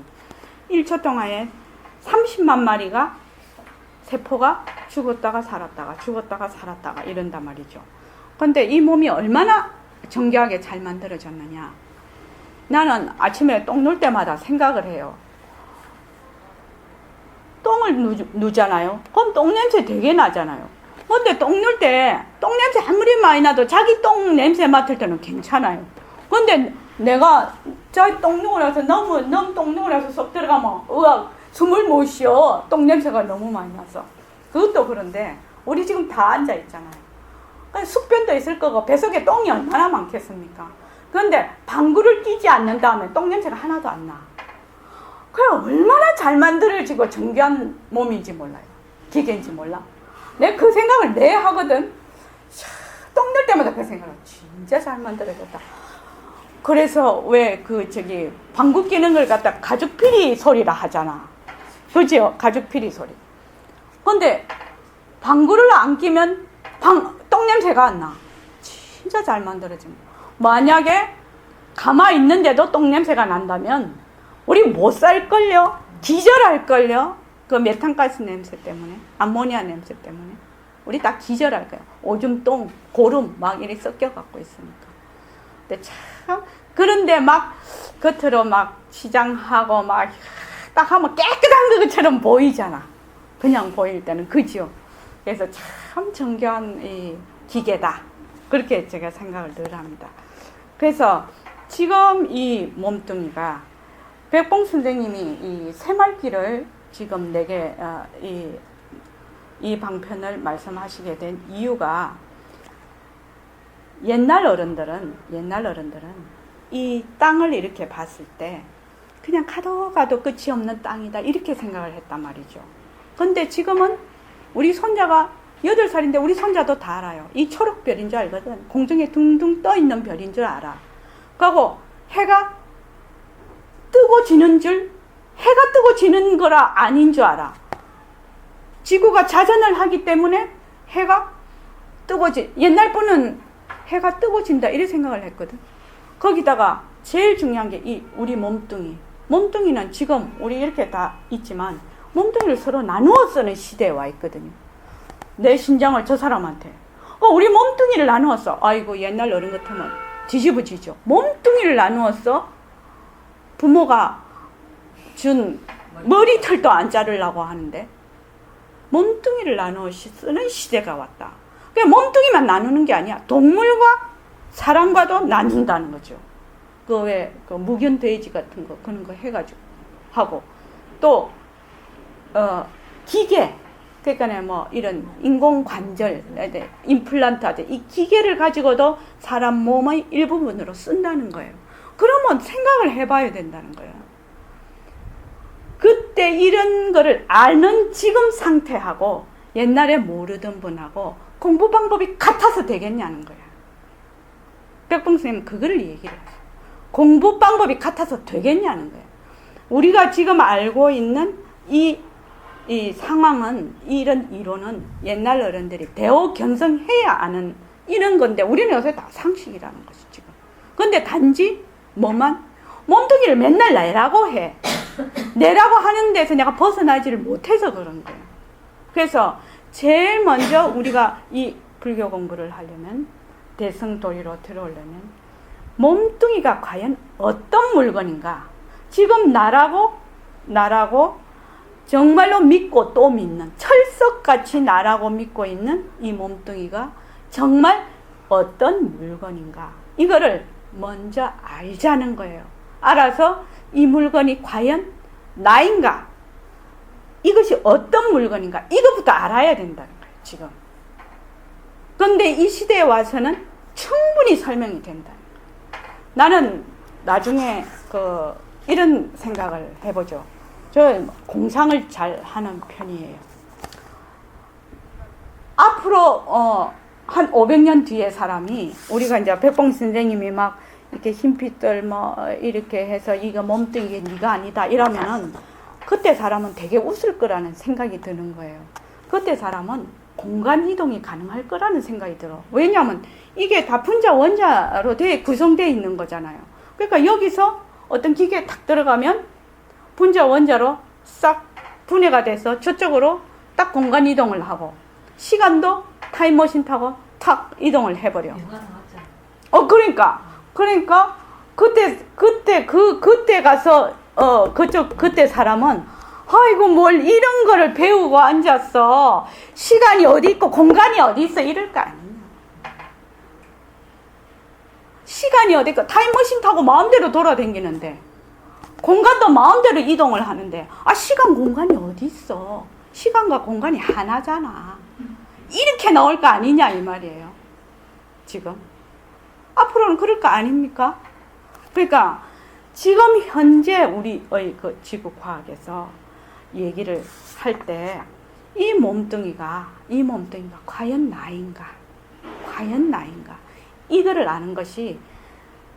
1초 동안에 30만 마리가 세포가 죽었다가 살았다가 죽었다가 살았다가 이런단 말이죠. 근데 이 몸이 얼마나 정교하게 잘 만들어졌느냐. 나는 아침에 똥 눌 때마다 생각을 해요. 똥을 누잖아요. 그럼 똥 냄새 되게 나잖아요. 근데 똥 눌 때 똥 냄새 아무리 많이 나도 자기 똥 냄새 맡을 때는 괜찮아요. 근데 내가 자기 똥 누고 나서 너무 똥 누고 나서 쏙 들어가면 으악 숨을 못 쉬어. 똥 냄새가 너무 많이 나서. 그것도 그런데 우리 지금 다 앉아 있잖아요. 숙변도 있을 거고 뱃속에 똥이 얼마나 많겠습니까? 그런데 방구를 끼지 않는 다음에 똥 냄새가 하나도 안 나. 그래 얼마나 잘 만들어지고 정교한 몸인지 몰라요. 기계인지 몰라. 내가 그 생각을 내 하거든. 똥 낼 때마다 그 생각을 진짜 잘 만들어졌다. 그래서 왜 방구 끼는 걸 갖다 가죽피리 소리라 하잖아. 그죠? 가죽피리 소리. 근데 방구를 안 끼면 똥 냄새가 안 나. 진짜 잘 만들어진 거. 만약에 가만히 있는데도 똥 냄새가 난다면 우리 못 살걸요? 기절할걸요? 그 메탄가스 냄새 때문에, 암모니아 냄새 때문에. 우리 다 기절할 거예요. 오줌, 똥, 고름 막 이렇게 섞여갖고 있으니까. 근데 참, 그런데 막 겉으로 막 치장하고 막 딱 하면 깨끗한 것처럼 보이잖아. 그냥 보일 때는. 그죠? 그래서 참 정교한 이 기계다. 그렇게 제가 생각을 늘 합니다. 그래서 지금 이 몸뚱이가 백봉 선생님이 이 새말기를 지금 내게 이 방편을 말씀하시게 된 이유가 옛날 어른들은 이 땅을 이렇게 봤을 때 그냥 가도 끝이 없는 땅이다 이렇게 생각을 했단 말이죠. 근데 지금은 우리 손자가 8살인데 우리 손자도 다 알아요. 이 초록별인 줄 알거든. 공중에 둥둥 떠 있는 별인 줄 알아. 그리고 해가 뜨고 지는 해가 뜨고 지는 거라 아닌 줄 알아. 지구가 자전을 하기 때문에 해가 뜨고 옛날 분은 해가 뜨고 진다 이렇게 생각을 했거든. 거기다가 제일 중요한 게 이 우리 몸뚱이는 지금 우리 이렇게 다 있지만 몸뚱이를 서로 나누어 쓰는 시대에 와 있거든요. 내 심장을 저 사람한테 우리 몸뚱이를 나누었어. 아이고 옛날 어른 같으면 뒤집어지죠. 몸뚱이를 나누었어. 부모가 준 머리털도 안 자르려고 하는데 몸뚱이를 나누어 쓰는 시대가 왔다. 그러니까 몸뚱이만 나누는 게 아니야. 동물과 사람과도 나눈다는 거죠. 그 무견 돼지 같은 거 그런 거 해가지고 하고 또 기계 그러니까 뭐 이런 인공 관절, 임플란트 이 기계를 가지고도 사람 몸의 일부분으로 쓴다는 거예요. 그러면 생각을 해봐야 된다는 거예요. 그때 이런 거를 아는 지금 상태하고 옛날에 모르던 분하고 공부 방법이 같아서 되겠냐는 거야. 백봉 선생님은 그거를 얘기를 해요. 공부 방법이 같아서 되겠냐는 거예요. 우리가 지금 알고 있는 이 상황은 이런 이론은 옛날 어른들이 대호 견성해야 아는 이런 건데 우리는 요새 다 상식이라는 것이 지금. 근데 단지 몸뚱이를 맨날 내라고 해. 내라고 하는 데서 내가 벗어나지를 못해서 그런 거예요. 그래서 제일 먼저 우리가 이 불교 공부를 하려면 대승도리로 들어오려면 몸뚱이가 과연 어떤 물건인가? 지금 나라고 정말로 믿고 또 믿는 철석같이 나라고 믿고 있는 이 몸뚱이가 정말 어떤 물건인가? 이거를 먼저 알자는 거예요. 알아서 이 물건이 과연 나인가? 이것이 어떤 물건인가? 이것부터 알아야 된다는 거예요, 지금. 근데 이 시대에 와서는 충분히 설명이 된다. 나는 나중에 이런 생각을 해보죠. 저 공상을 잘 하는 편이에요. 앞으로 한 500년 뒤에 사람이, 우리가 이제 백봉 선생님이 막 이렇게 흰빛들 뭐 이렇게 해서 이거 몸뚱이 네가 아니다 이러면은 그때 사람은 되게 웃을 거라는 생각이 드는 거예요. 그때 사람은 공간 이동이 가능할 거라는 생각이 들어. 왜냐하면 이게 다 분자 원자로 구성되어 있는 거잖아요. 그러니까 여기서 어떤 기계에 탁 들어가면 분자 원자로 싹 분해가 돼서 저쪽으로 딱 공간 이동을 하고, 시간도 타임머신 타고 탁 이동을 해버려. 누가 나왔잖아. 그러니까 그때 가서 그때 사람은 아이고 뭘 이런 거를 배우고 앉았어. 시간이 어디 있고 공간이 어디 있어 이럴 거 아니야. 시간이 어디 있고 타임머신 타고 마음대로 돌아다니는데, 공간도 마음대로 이동을 하는데, 시간 공간이 어디 있어. 시간과 공간이 하나잖아. 이렇게 나올 거 아니냐 이 말이에요. 지금 앞으로는 그럴 거 아닙니까? 그러니까 지금 현재 우리의 그 지구 과학에서 얘기를 할 때 이 몸뚱이가 과연 나인가? 이거를 아는 것이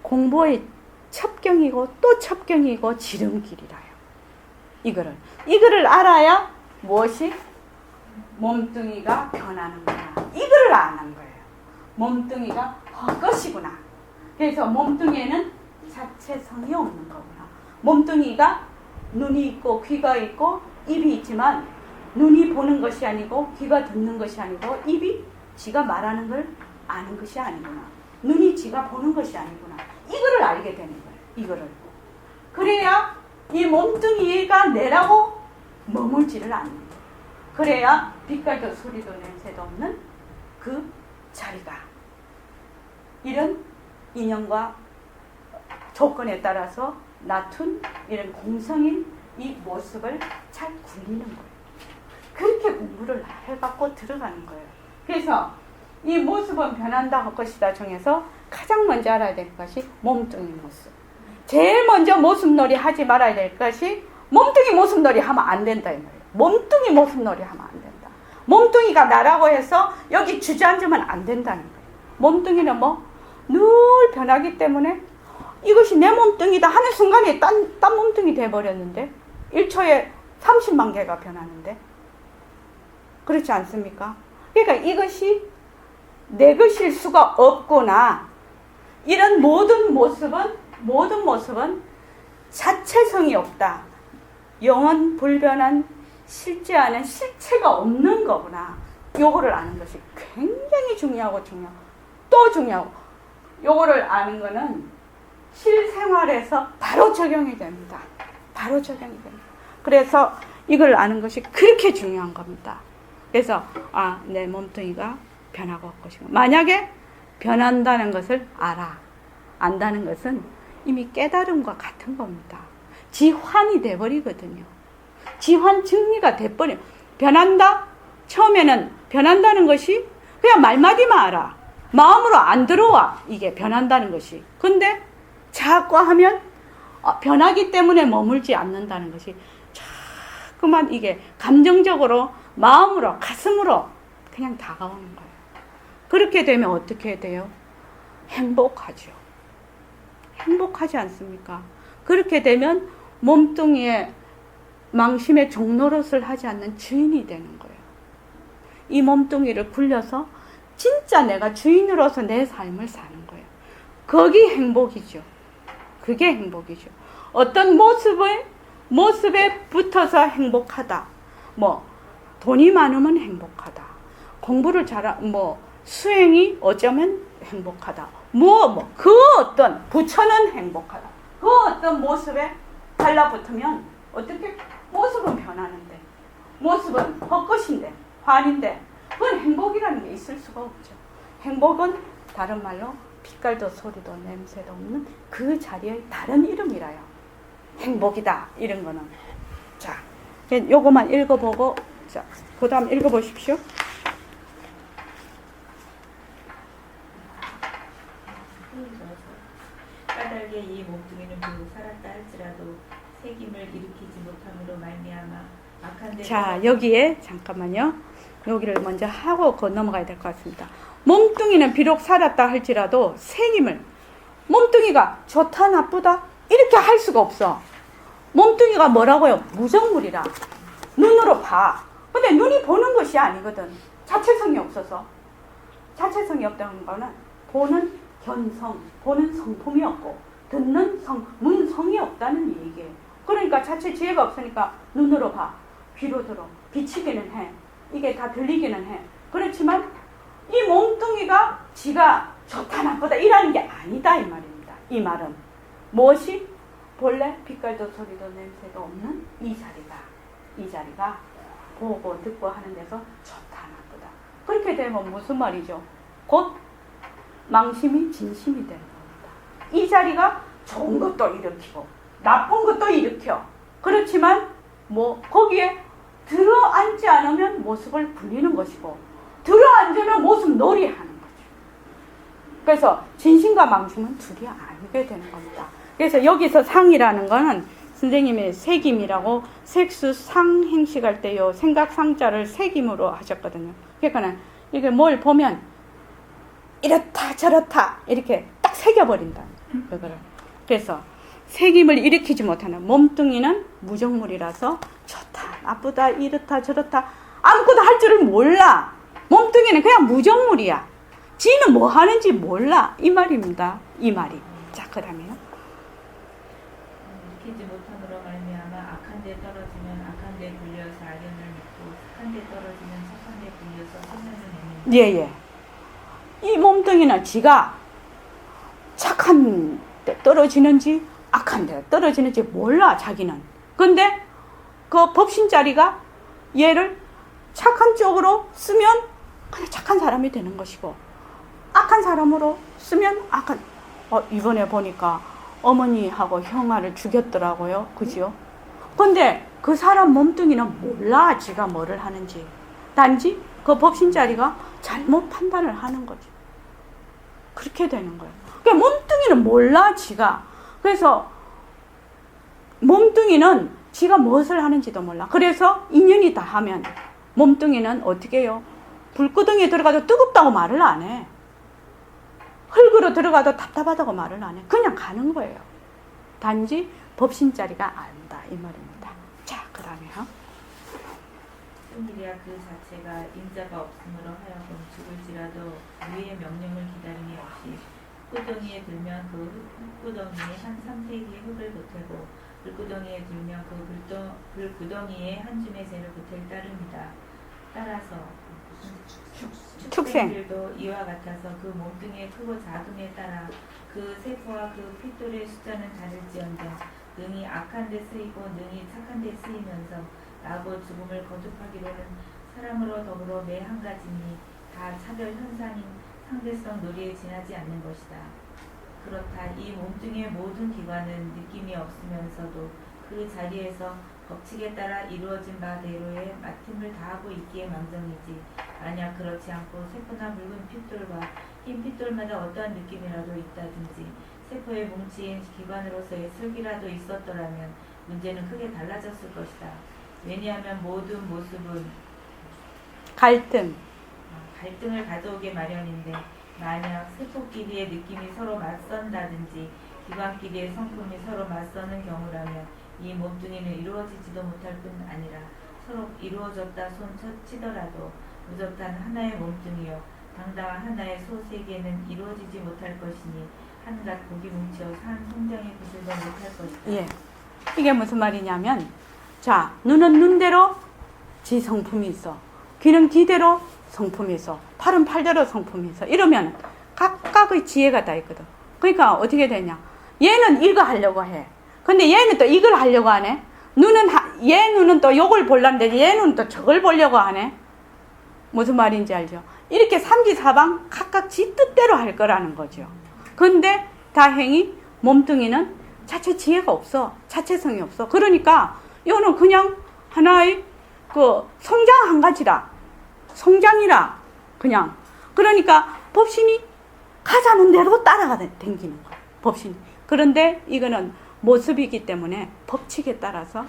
공부의 첩경이고 또 첩경이고 지름길이라요. 이거를 알아야 무엇이 몸뚱이가 변하는구나. 이거를 아는 거예요. 몸뚱이가 헛것이구나. 그래서 몸뚱이에는 자체성이 없는 거구나. 몸뚱이가 눈이 있고 귀가 있고 입이 있지만 눈이 보는 것이 아니고 귀가 듣는 것이 아니고 입이 지가 말하는 걸 아는 것이 아니구나. 눈이 지가 보는 것이 아니구나. 이거를 알게 되는 거예요. 이거를. 그래야 이 몸뚱이가 내라고 머물지를 않는 거예요. 그래야 빛깔도 소리도 냄새도 없는 그 자리가 이런 인연과 조건에 따라서 낮춘 이런 공성인 이 모습을 잘 굴리는 거예요. 그렇게 공부를 해갖고 들어가는 거예요. 그래서 이 모습은 변한다 할 것이다 중에서 가장 먼저 알아야 될 것이 몸뚱이 모습. 제일 먼저 모습놀이 하지 말아야 될 것이 몸뚱이 모습놀이 하면 안 된다 이 말이에요. 몸뚱이 모습놀이 하면 안 된다. 몸뚱이가 나라고 해서 여기 주저앉으면 안 된다는 거예요. 몸뚱이는 늘 변하기 때문에 이것이 내 몸뚱이다 하는 순간에 딴 몸뚱이 돼버렸는데 1초에 30만 개가 변하는데 그렇지 않습니까? 그러니까 이것이 내 것일 수가 없구나. 이런 모든 모습은 자체성이 없다. 영원 불변한 실제하는 실체가 없는 거구나. 요거를 아는 것이 굉장히 중요하고 또 중요하고, 요거를 아는 거는 실생활에서 바로 적용이 됩니다. 그래서 이걸 아는 것이 그렇게 중요한 겁니다. 그래서 내 몸뚱이가 변하고 올 것이고, 만약에 변한다는 것을 안다는 것은 이미 깨달음과 같은 겁니다. 지환이 돼버리거든요. 지환 정리가 돼버려. 변한다? 처음에는 변한다는 것이 그냥 말마디만 알아. 마음으로 안 들어와. 이게 변한다는 것이. 근데 자꾸 하면 변하기 때문에 머물지 않는다는 것이 자꾸만 이게 감정적으로 마음으로 가슴으로 그냥 다가오는 거예요. 그렇게 되면 어떻게 돼요? 행복하죠. 행복하지 않습니까? 그렇게 되면 몸뚱이에 망심의 종노릇을 하지 않는 주인이 되는 거예요. 이 몸뚱이를 굴려서 진짜 내가 주인으로서 내 삶을 사는 거예요. 그게 행복이죠. 어떤 모습에 붙어서 행복하다. 돈이 많으면 행복하다. 공부를 수행이 어쩌면 행복하다. 그 어떤 부처는 행복하다. 그 어떤 모습에 달라붙으면 어떻게 모습은 변하는데, 모습은 헛것인데, 환인데, 그건 행복이라는 게 있을 수가 없죠. 행복은 다른 말로 빛깔도 소리도 냄새도 없는 그 자리의 다른 이름이라요. 행복이다 이런 거는. 자, 요거만 읽어보고, 자, 그 다음 읽어보십시오. 흐르러서 까닭에 이 몸뚱이는 비록 살았다 할지라도 새김을 일으키지 못함으로 말미암아 악한 데 자, 여기에 잠깐만요. 여기를 먼저 하고 넘어가야 될 것 같습니다. 몸뚱이는 비록 살았다 할지라도 새김을, 몸뚱이가 좋다 나쁘다 이렇게 할 수가 없어. 몸뚱이가 뭐라고요? 무정물이라. 눈으로 봐. 근데 눈이 보는 것이 아니거든. 자체성이 없어서. 자체성이 없다는 거는 보는 견성, 보는 성품이 없고 듣는 문성이 없다는 얘기예요. 그러니까 자체 지혜가 없으니까 눈으로 봐. 귀로 들어. 비치기는 해. 이게 다 들리기는 해. 그렇지만 이 몸뚱이가 지가 좋다 나쁘다 이라는 게 아니다 이 말입니다. 이 말은 무엇이? 본래 빛깔도 소리도 냄새도 없는 이 자리가 보고 듣고 하는 데서 좋다 나쁘다. 그렇게 되면 무슨 말이죠? 곧 망심이 진심이 되는 겁니다. 이 자리가 좋은 것도 일으키고 나쁜 것도 일으켜. 그렇지만 거기에 들어앉지 않으면 모습을 부리는 것이고 들어앉으면 모습 놀이하는 거죠. 그래서 진심과 망심은 둘이 아니게 되는 겁니다. 그래서 여기서 상이라는 거는 선생님의 색임이라고 색수상 행식할 때 요 생각상자를 색임으로 하셨거든요. 그러니까 이게 뭘 보면 이렇다 저렇다 이렇게 딱 새겨버린다. 그거를. 그래서 색임을 일으키지 못하는 몸뚱이는 무정물이라서 좋다 나쁘다 이렇다 저렇다 아무것도 할 줄을 몰라. 몸뚱이는 그냥 무정물이야. 지는 뭐 하는지 몰라. 이 말입니다. 이 말이. 자, 그 다음에요. 일으키지 못함으로 말미암아 악한 데 떨어지면 악한 데 굴려서 악연을 믿고 착한 데 떨어지면 착한 데 굴려서 선면을 내민다. 예. 이 몸뚱이는 지가 착한 데 떨어지는지 악한 데 떨어지는지 몰라 자기는. 근데 그 법신자리가 얘를 착한 쪽으로 쓰면 그냥 착한 사람이 되는 것이고 악한 사람으로 쓰면 악한. 이번에 보니까 어머니하고 형아를 죽였더라고요. 그죠? 근데 그 사람 몸뚱이는 몰라 지가 뭐를 하는지. 단지 그 법신자리가 잘못 판단을 하는 거지. 그렇게 되는 거예요. 그러니까 몸뚱이는 몰라 지가. 그래서 몸뚱이는 지가 무엇을 하는지도 몰라. 그래서 인연이 다 하면 몸뚱이는 어떻게 해요? 불구덩이에 들어가도 뜨겁다고 말을 안 해. 흙으로 들어가도 답답하다고 말을 안 해. 그냥 가는 거예요. 단지 법신자리가 안다 이 말입니다. 자, 그 다음에요. 승일이야 그 자체가 인자가 없으므로 하여금 죽을지라도 위의 명령을 기다림이 없이 흙구덩이에 들면 그 흙구덩이에 한 3세기의 흙을 보태고 불구덩이에 들면 그 불구덩이에 한 줌의 재를 보탤 따름이다. 따라서 축생들도 이와 같아서 그 몸뚱이의 크고 작음에 따라 그 세포와 그 핏돌의 숫자는 다를지언정 능히 악한 데 쓰이고 능히 착한 데 쓰이면서 나고 죽음을 거듭하기로는 사람으로 더불어 매 한 가지니 다 차별 현상인 상대성 놀이에 지나지 않는 것이다. 그렇다. 이 몸뚱이의 모든 기관은 느낌이 없으면서도 그 자리에서 법칙에 따라 이루어진 바대로의 맡음을 다하고 있기에 망정이지. 만약 그렇지 않고 세포나 묽은 핏돌과 흰 핏돌마다 어떠한 느낌이라도 있다든지 세포의 뭉친 기관으로서의 슬기라도 있었더라면 문제는 크게 달라졌을 것이다. 왜냐하면 모든 모습은 갈등을 가져오게 마련인데 만약 세포끼리의 느낌이 서로 맞선다든지 기관끼리의 성품이 서로 맞서는 경우라면 이 몸뚱이는 이루어지지도 못할 뿐 아니라 서로 이루어졌다 손치더라도 무젓한 하나의 몸뚱이요 당당한 하나의 소세계는 이루어지지 못할 것이니 한갓 고기 뭉쳐 산 송장에 구슬도 못할 것이다. 예. 이게 무슨 말이냐면 자, 눈은 눈대로 지 성품이 있어. 귀는 귀대로 성품이 있어. 팔은 팔대로 성품이 있어. 이러면 각각의 지혜가 다 있거든. 그러니까 어떻게 되냐. 얘는 이거 하려고 해. 근데 얘는 또 이걸 하려고 하네. 얘 눈은 또 요걸 보려는데 얘 눈은 또 저걸 보려고 하네. 무슨 말인지 알죠? 이렇게 삼지사방 각각 지 뜻대로 할 거라는 거죠. 근데 다행히 몸뚱이는 자체 지혜가 없어. 자체성이 없어. 그러니까 이거는 그냥 하나의 그 송장 한 가지라. 송장이라 그냥. 그러니까 법신이 가자는 대로 따라가 댕기는 거야. 법신. 그런데 이거는 모습이기 때문에 법칙에 따라서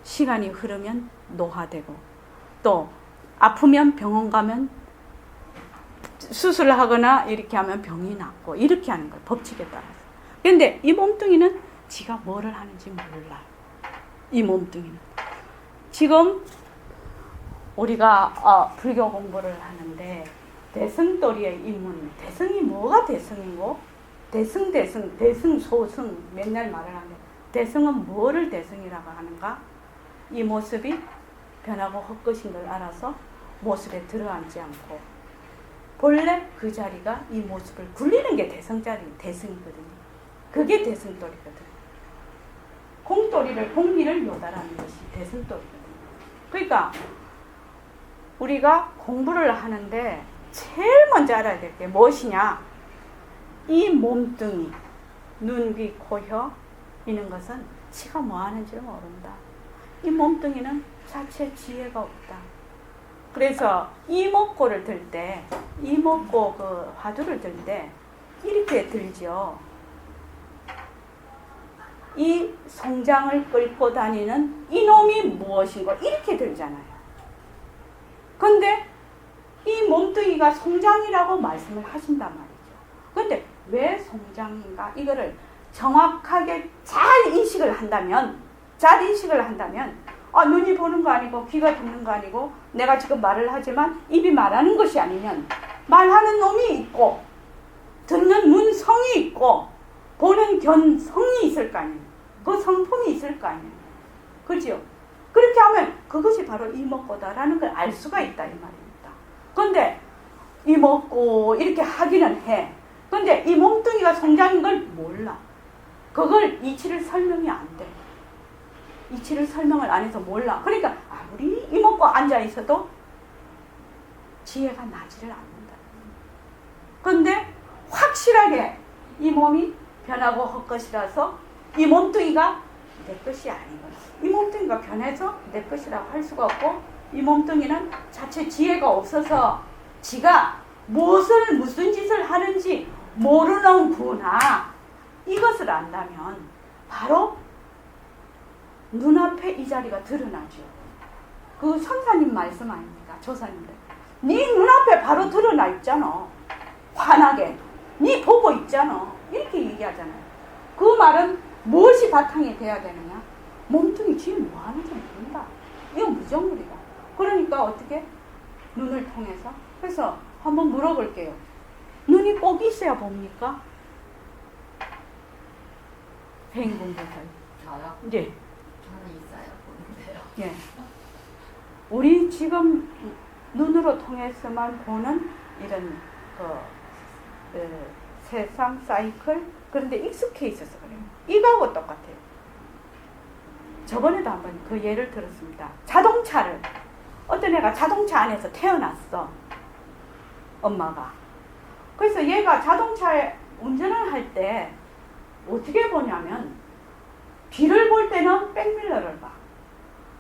시간이 흐르면 노화되고 또 아프면 병원 가면 수술을 하거나 이렇게 하면 병이 낫고 이렇게 하는 거예요. 법칙에 따라서. 그런데 이 몸뚱이는 지가 뭐를 하는지 몰라. 이 몸뚱이는. 지금 우리가 불교 공부를 하는데 대승도리의 입문. 대승이 뭐가 대승이고 대승, 소승 맨날 말을 하는데 대승은 뭐를 대승이라고 하는가? 이 모습이 변하고 헛것인 걸 알아서 모습에 들어앉지 않고 본래 그 자리가 이 모습을 굴리는 게 대승이거든요. 그게 대승도리거든. 공리를 요달하는 것이 대승도리거든요. 그러니까 우리가 공부를 하는데 제일 먼저 알아야 될 게 무엇이냐? 이 몸뚱이, 눈, 귀, 코, 혀 이런 것은 지가 뭐 하는지를 모른다. 이 몸뚱이는 자체 지혜가 없다. 그래서 이목고를 들 때, 이목고 그 화두를 들 때 이렇게 들죠. 이 송장을 끌고 다니는 이놈이 무엇인고 이렇게 들잖아요. 근데 이 몸뚱이가 송장이라고 말씀을 하신단 말이죠. 근데 왜 송장인가? 이거를 정확하게 잘 인식을 한다면 눈이 보는 거 아니고 귀가 듣는 거 아니고 내가 지금 말을 하지만 입이 말하는 것이 아니면 말하는 놈이 있고 듣는 문성이 있고 보는 견성이 있을 거 아니에요. 그 성품이 있을 거 아니에요. 그죠? 그렇게 하면 그것이 바로 이목고다라는 걸 알 수가 있다 이 말입니다. 근데 이목고 이렇게 하기는 해. 근데 이 몸뚱이가 송장인 걸 몰라. 그걸 이치를 설명이 안 돼. 이치를 설명을 안 해서 몰라. 그러니까 아무리 이목고 앉아 있어도 지혜가 나지를 않는다. 근데 확실하게 이 몸이 변하고 헛것이라서 이 몸뚱이가 내 것이 아니거든. 이 몸뚱이가 변해서 내 것이라고 할 수가 없고 이 몸뚱이는 자체 지혜가 없어서 지가 무슨 짓을 하는지 모르는구나. 이것을 안다면 바로 눈앞에 이 자리가 드러나죠. 그 선사님 말씀 아닙니까? 조사님들. 네 눈앞에 바로 드러나 있잖아. 환하게. 네 보고 있잖아. 이렇게 얘기하잖아요. 그 말은 무엇이 바탕이 돼야 되느냐? 몸뚱이 지금 뭐 하는지 모른다. 이건 무정물이다. 그러니까 어떻게? 눈을 통해서. 그래서 한번 물어볼게요. 눈이 꼭 있어야 봅니까? 행공부터. 저요? 예. 저는 있어요. 보는데요. 예. 우리 지금 눈으로 통해서만 보는 이런 세상 사이클 그런데 익숙해 있어서 그래요. 이거하고 똑같아요. 저번에도 한번 그 예를 들었습니다. 자동차를 어떤 애가 자동차 안에서 태어났어. 엄마가. 그래서 얘가 자동차에 운전을 할 때 어떻게 보냐면 뒤를 볼 때는 백밀러를 봐.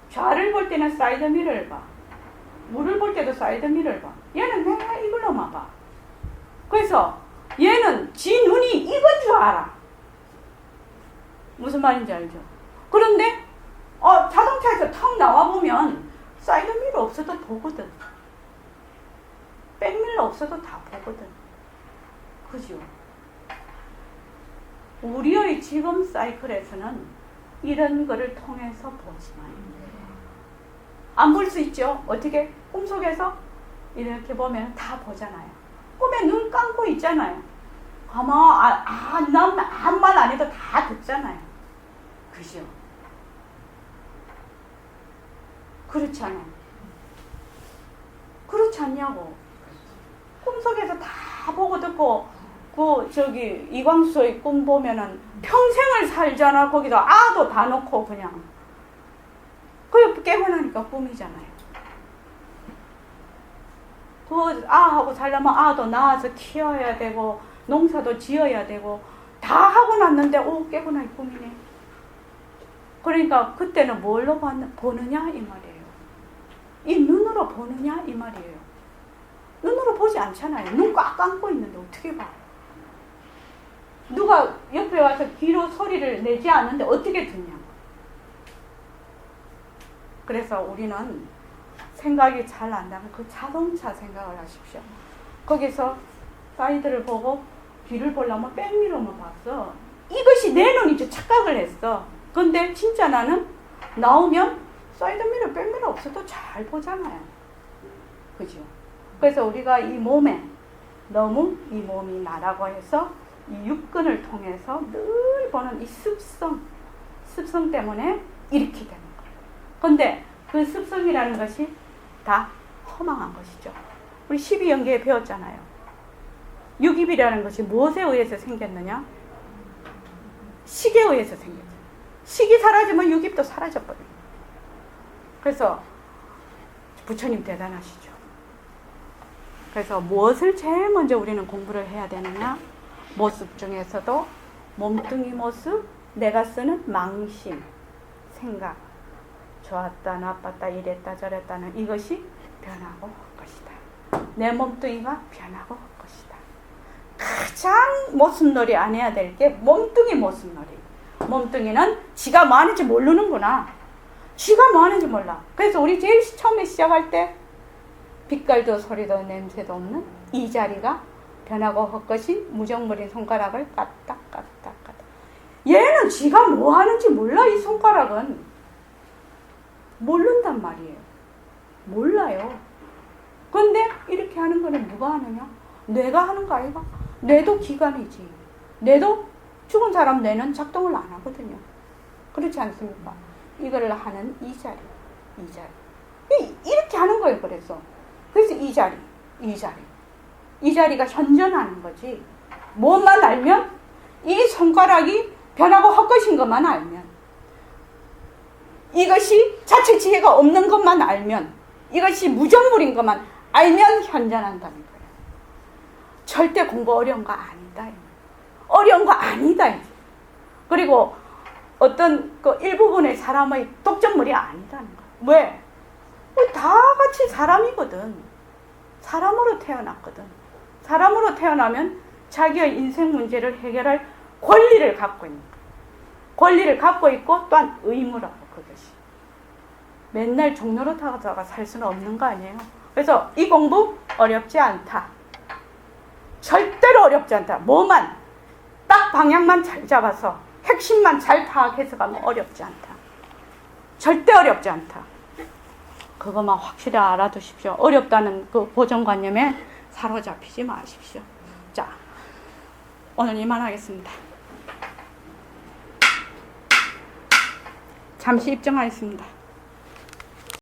좌를 볼 때는 사이드미러를 봐. 물을 볼 때도 사이드미러를 봐. 얘는 맨날 이걸로만 봐. 그래서 얘는 지 눈이 이건 줄 알아. 무슨 말인지 알죠? 그런데 자동차에서 턱 나와보면 사이드미러 없어도 보거든. 백밀러 없어도 다 보거든. 그죠? 우리의 지금 사이클에서는 이런 거를 통해서 보지만 안 볼 수 있죠? 어떻게? 꿈속에서 이렇게 보면 다 보잖아요. 꿈에 눈 감고 있잖아요. 난 아무 말 안 해도 다 듣잖아요. 그죠? 그렇지 않아요? 그렇지 않냐고. 꿈속에서 다 보고 듣고 이광수의 꿈 보면은 평생을 살잖아. 거기다 아도 다 넣고 그냥. 그 깨고 나니까 꿈이잖아요. 아하고 살려면 아도 낳아서 키워야 되고 농사도 지어야 되고 다 하고 났는데 깨고 나니 꿈이네. 그러니까 그때는 뭘로 보느냐 이 말이에요. 이 눈으로 보느냐 이 말이에요. 눈으로 보지 않잖아요. 눈 꽉 감고 있는데 어떻게 봐? 누가 옆에 와서 귀로 소리를 내지 않는데 어떻게 듣냐. 그래서 우리는 생각이 잘 안 나면 그 자동차 생각을 하십시오. 거기서 사이드를 보고 뒤를 보려면 백미러만 봤어. 이것이 내 눈이지 착각을 했어. 근데 진짜 나는 나오면 사이드미러 백미러 없어도 잘 보잖아요. 그죠? 그래서 우리가 이 몸에 너무 이 몸이 나라고 해서 이 육근을 통해서 늘 보는 이 습성 때문에 이렇게 되는 거예요. 근데 그 습성이라는 것이 다 허망한 것이죠. 우리 12연계에 배웠잖아요. 육입이라는 것이 무엇에 의해서 생겼느냐? 식에 의해서 생겼죠. 식이 사라지면 육입도 사라져버려요. 그래서 부처님 대단하시죠. 그래서 무엇을 제일 먼저 우리는 공부를 해야 되느냐? 모습 중에서도 몸뚱이 모습, 내가 쓰는 망심, 생각, 좋았다, 나빴다, 이랬다, 저랬다는 이것이 변하고 것이다. 내 몸뚱이가 변하고 것이다. 가장 모습놀이 안 해야 될 게 몸뚱이 모습놀이. 몸뚱이는 지가 뭐 하는지 모르는구나. 지가 뭐 하는지 몰라. 그래서 우리 제일 처음에 시작할 때 빛깔도 소리도 냄새도 없는 이 자리가 변하고 헛것인 무정물인 손가락을 까딱까딱. 얘는 지가 뭐 하는지 몰라. 이 손가락은 모른단 말이에요. 몰라요. 근데 이렇게 하는 거는 누가 하느냐? 뇌가 하는 거 아이가? 뇌도 기관이지. 뇌도 죽은 사람 뇌는 작동을 안 하거든요. 그렇지 않습니까? 이걸 하는 이 자리. 이렇게 하는 거예요. 그래서 이 자리가 현존하는 거지. 뭐만 알면, 이 손가락이 변하고 헛것인 것만 알면, 이것이 자체 지혜가 없는 것만 알면, 이것이 무정물인 것만 알면 현존한다는 거예요. 절대 공부 어려운 거 아니다. 어려운 거 아니다. 그리고 어떤 그 일부분의 사람의 독점물이 아니다는 거예요. 왜? 다 같이 사람이거든. 사람으로 태어났거든. 사람으로 태어나면 자기의 인생 문제를 해결할 권리를 갖고 있는 거예요. 권리를 갖고 있고 또한 의무라고 그것이. 맨날 종로로 타다가 살 수는 없는 거 아니에요. 그래서 이 공부 어렵지 않다. 절대로 어렵지 않다. 뭐만 딱 방향만 잘 잡아서 핵심만 잘 파악해서 가면 어렵지 않다. 절대 어렵지 않다. 그것만 확실히 알아두십시오. 어렵다는 그 고정관념에 사로잡히지 마십시오. 자, 오늘 이만하겠습니다. 잠시 입정하겠습니다.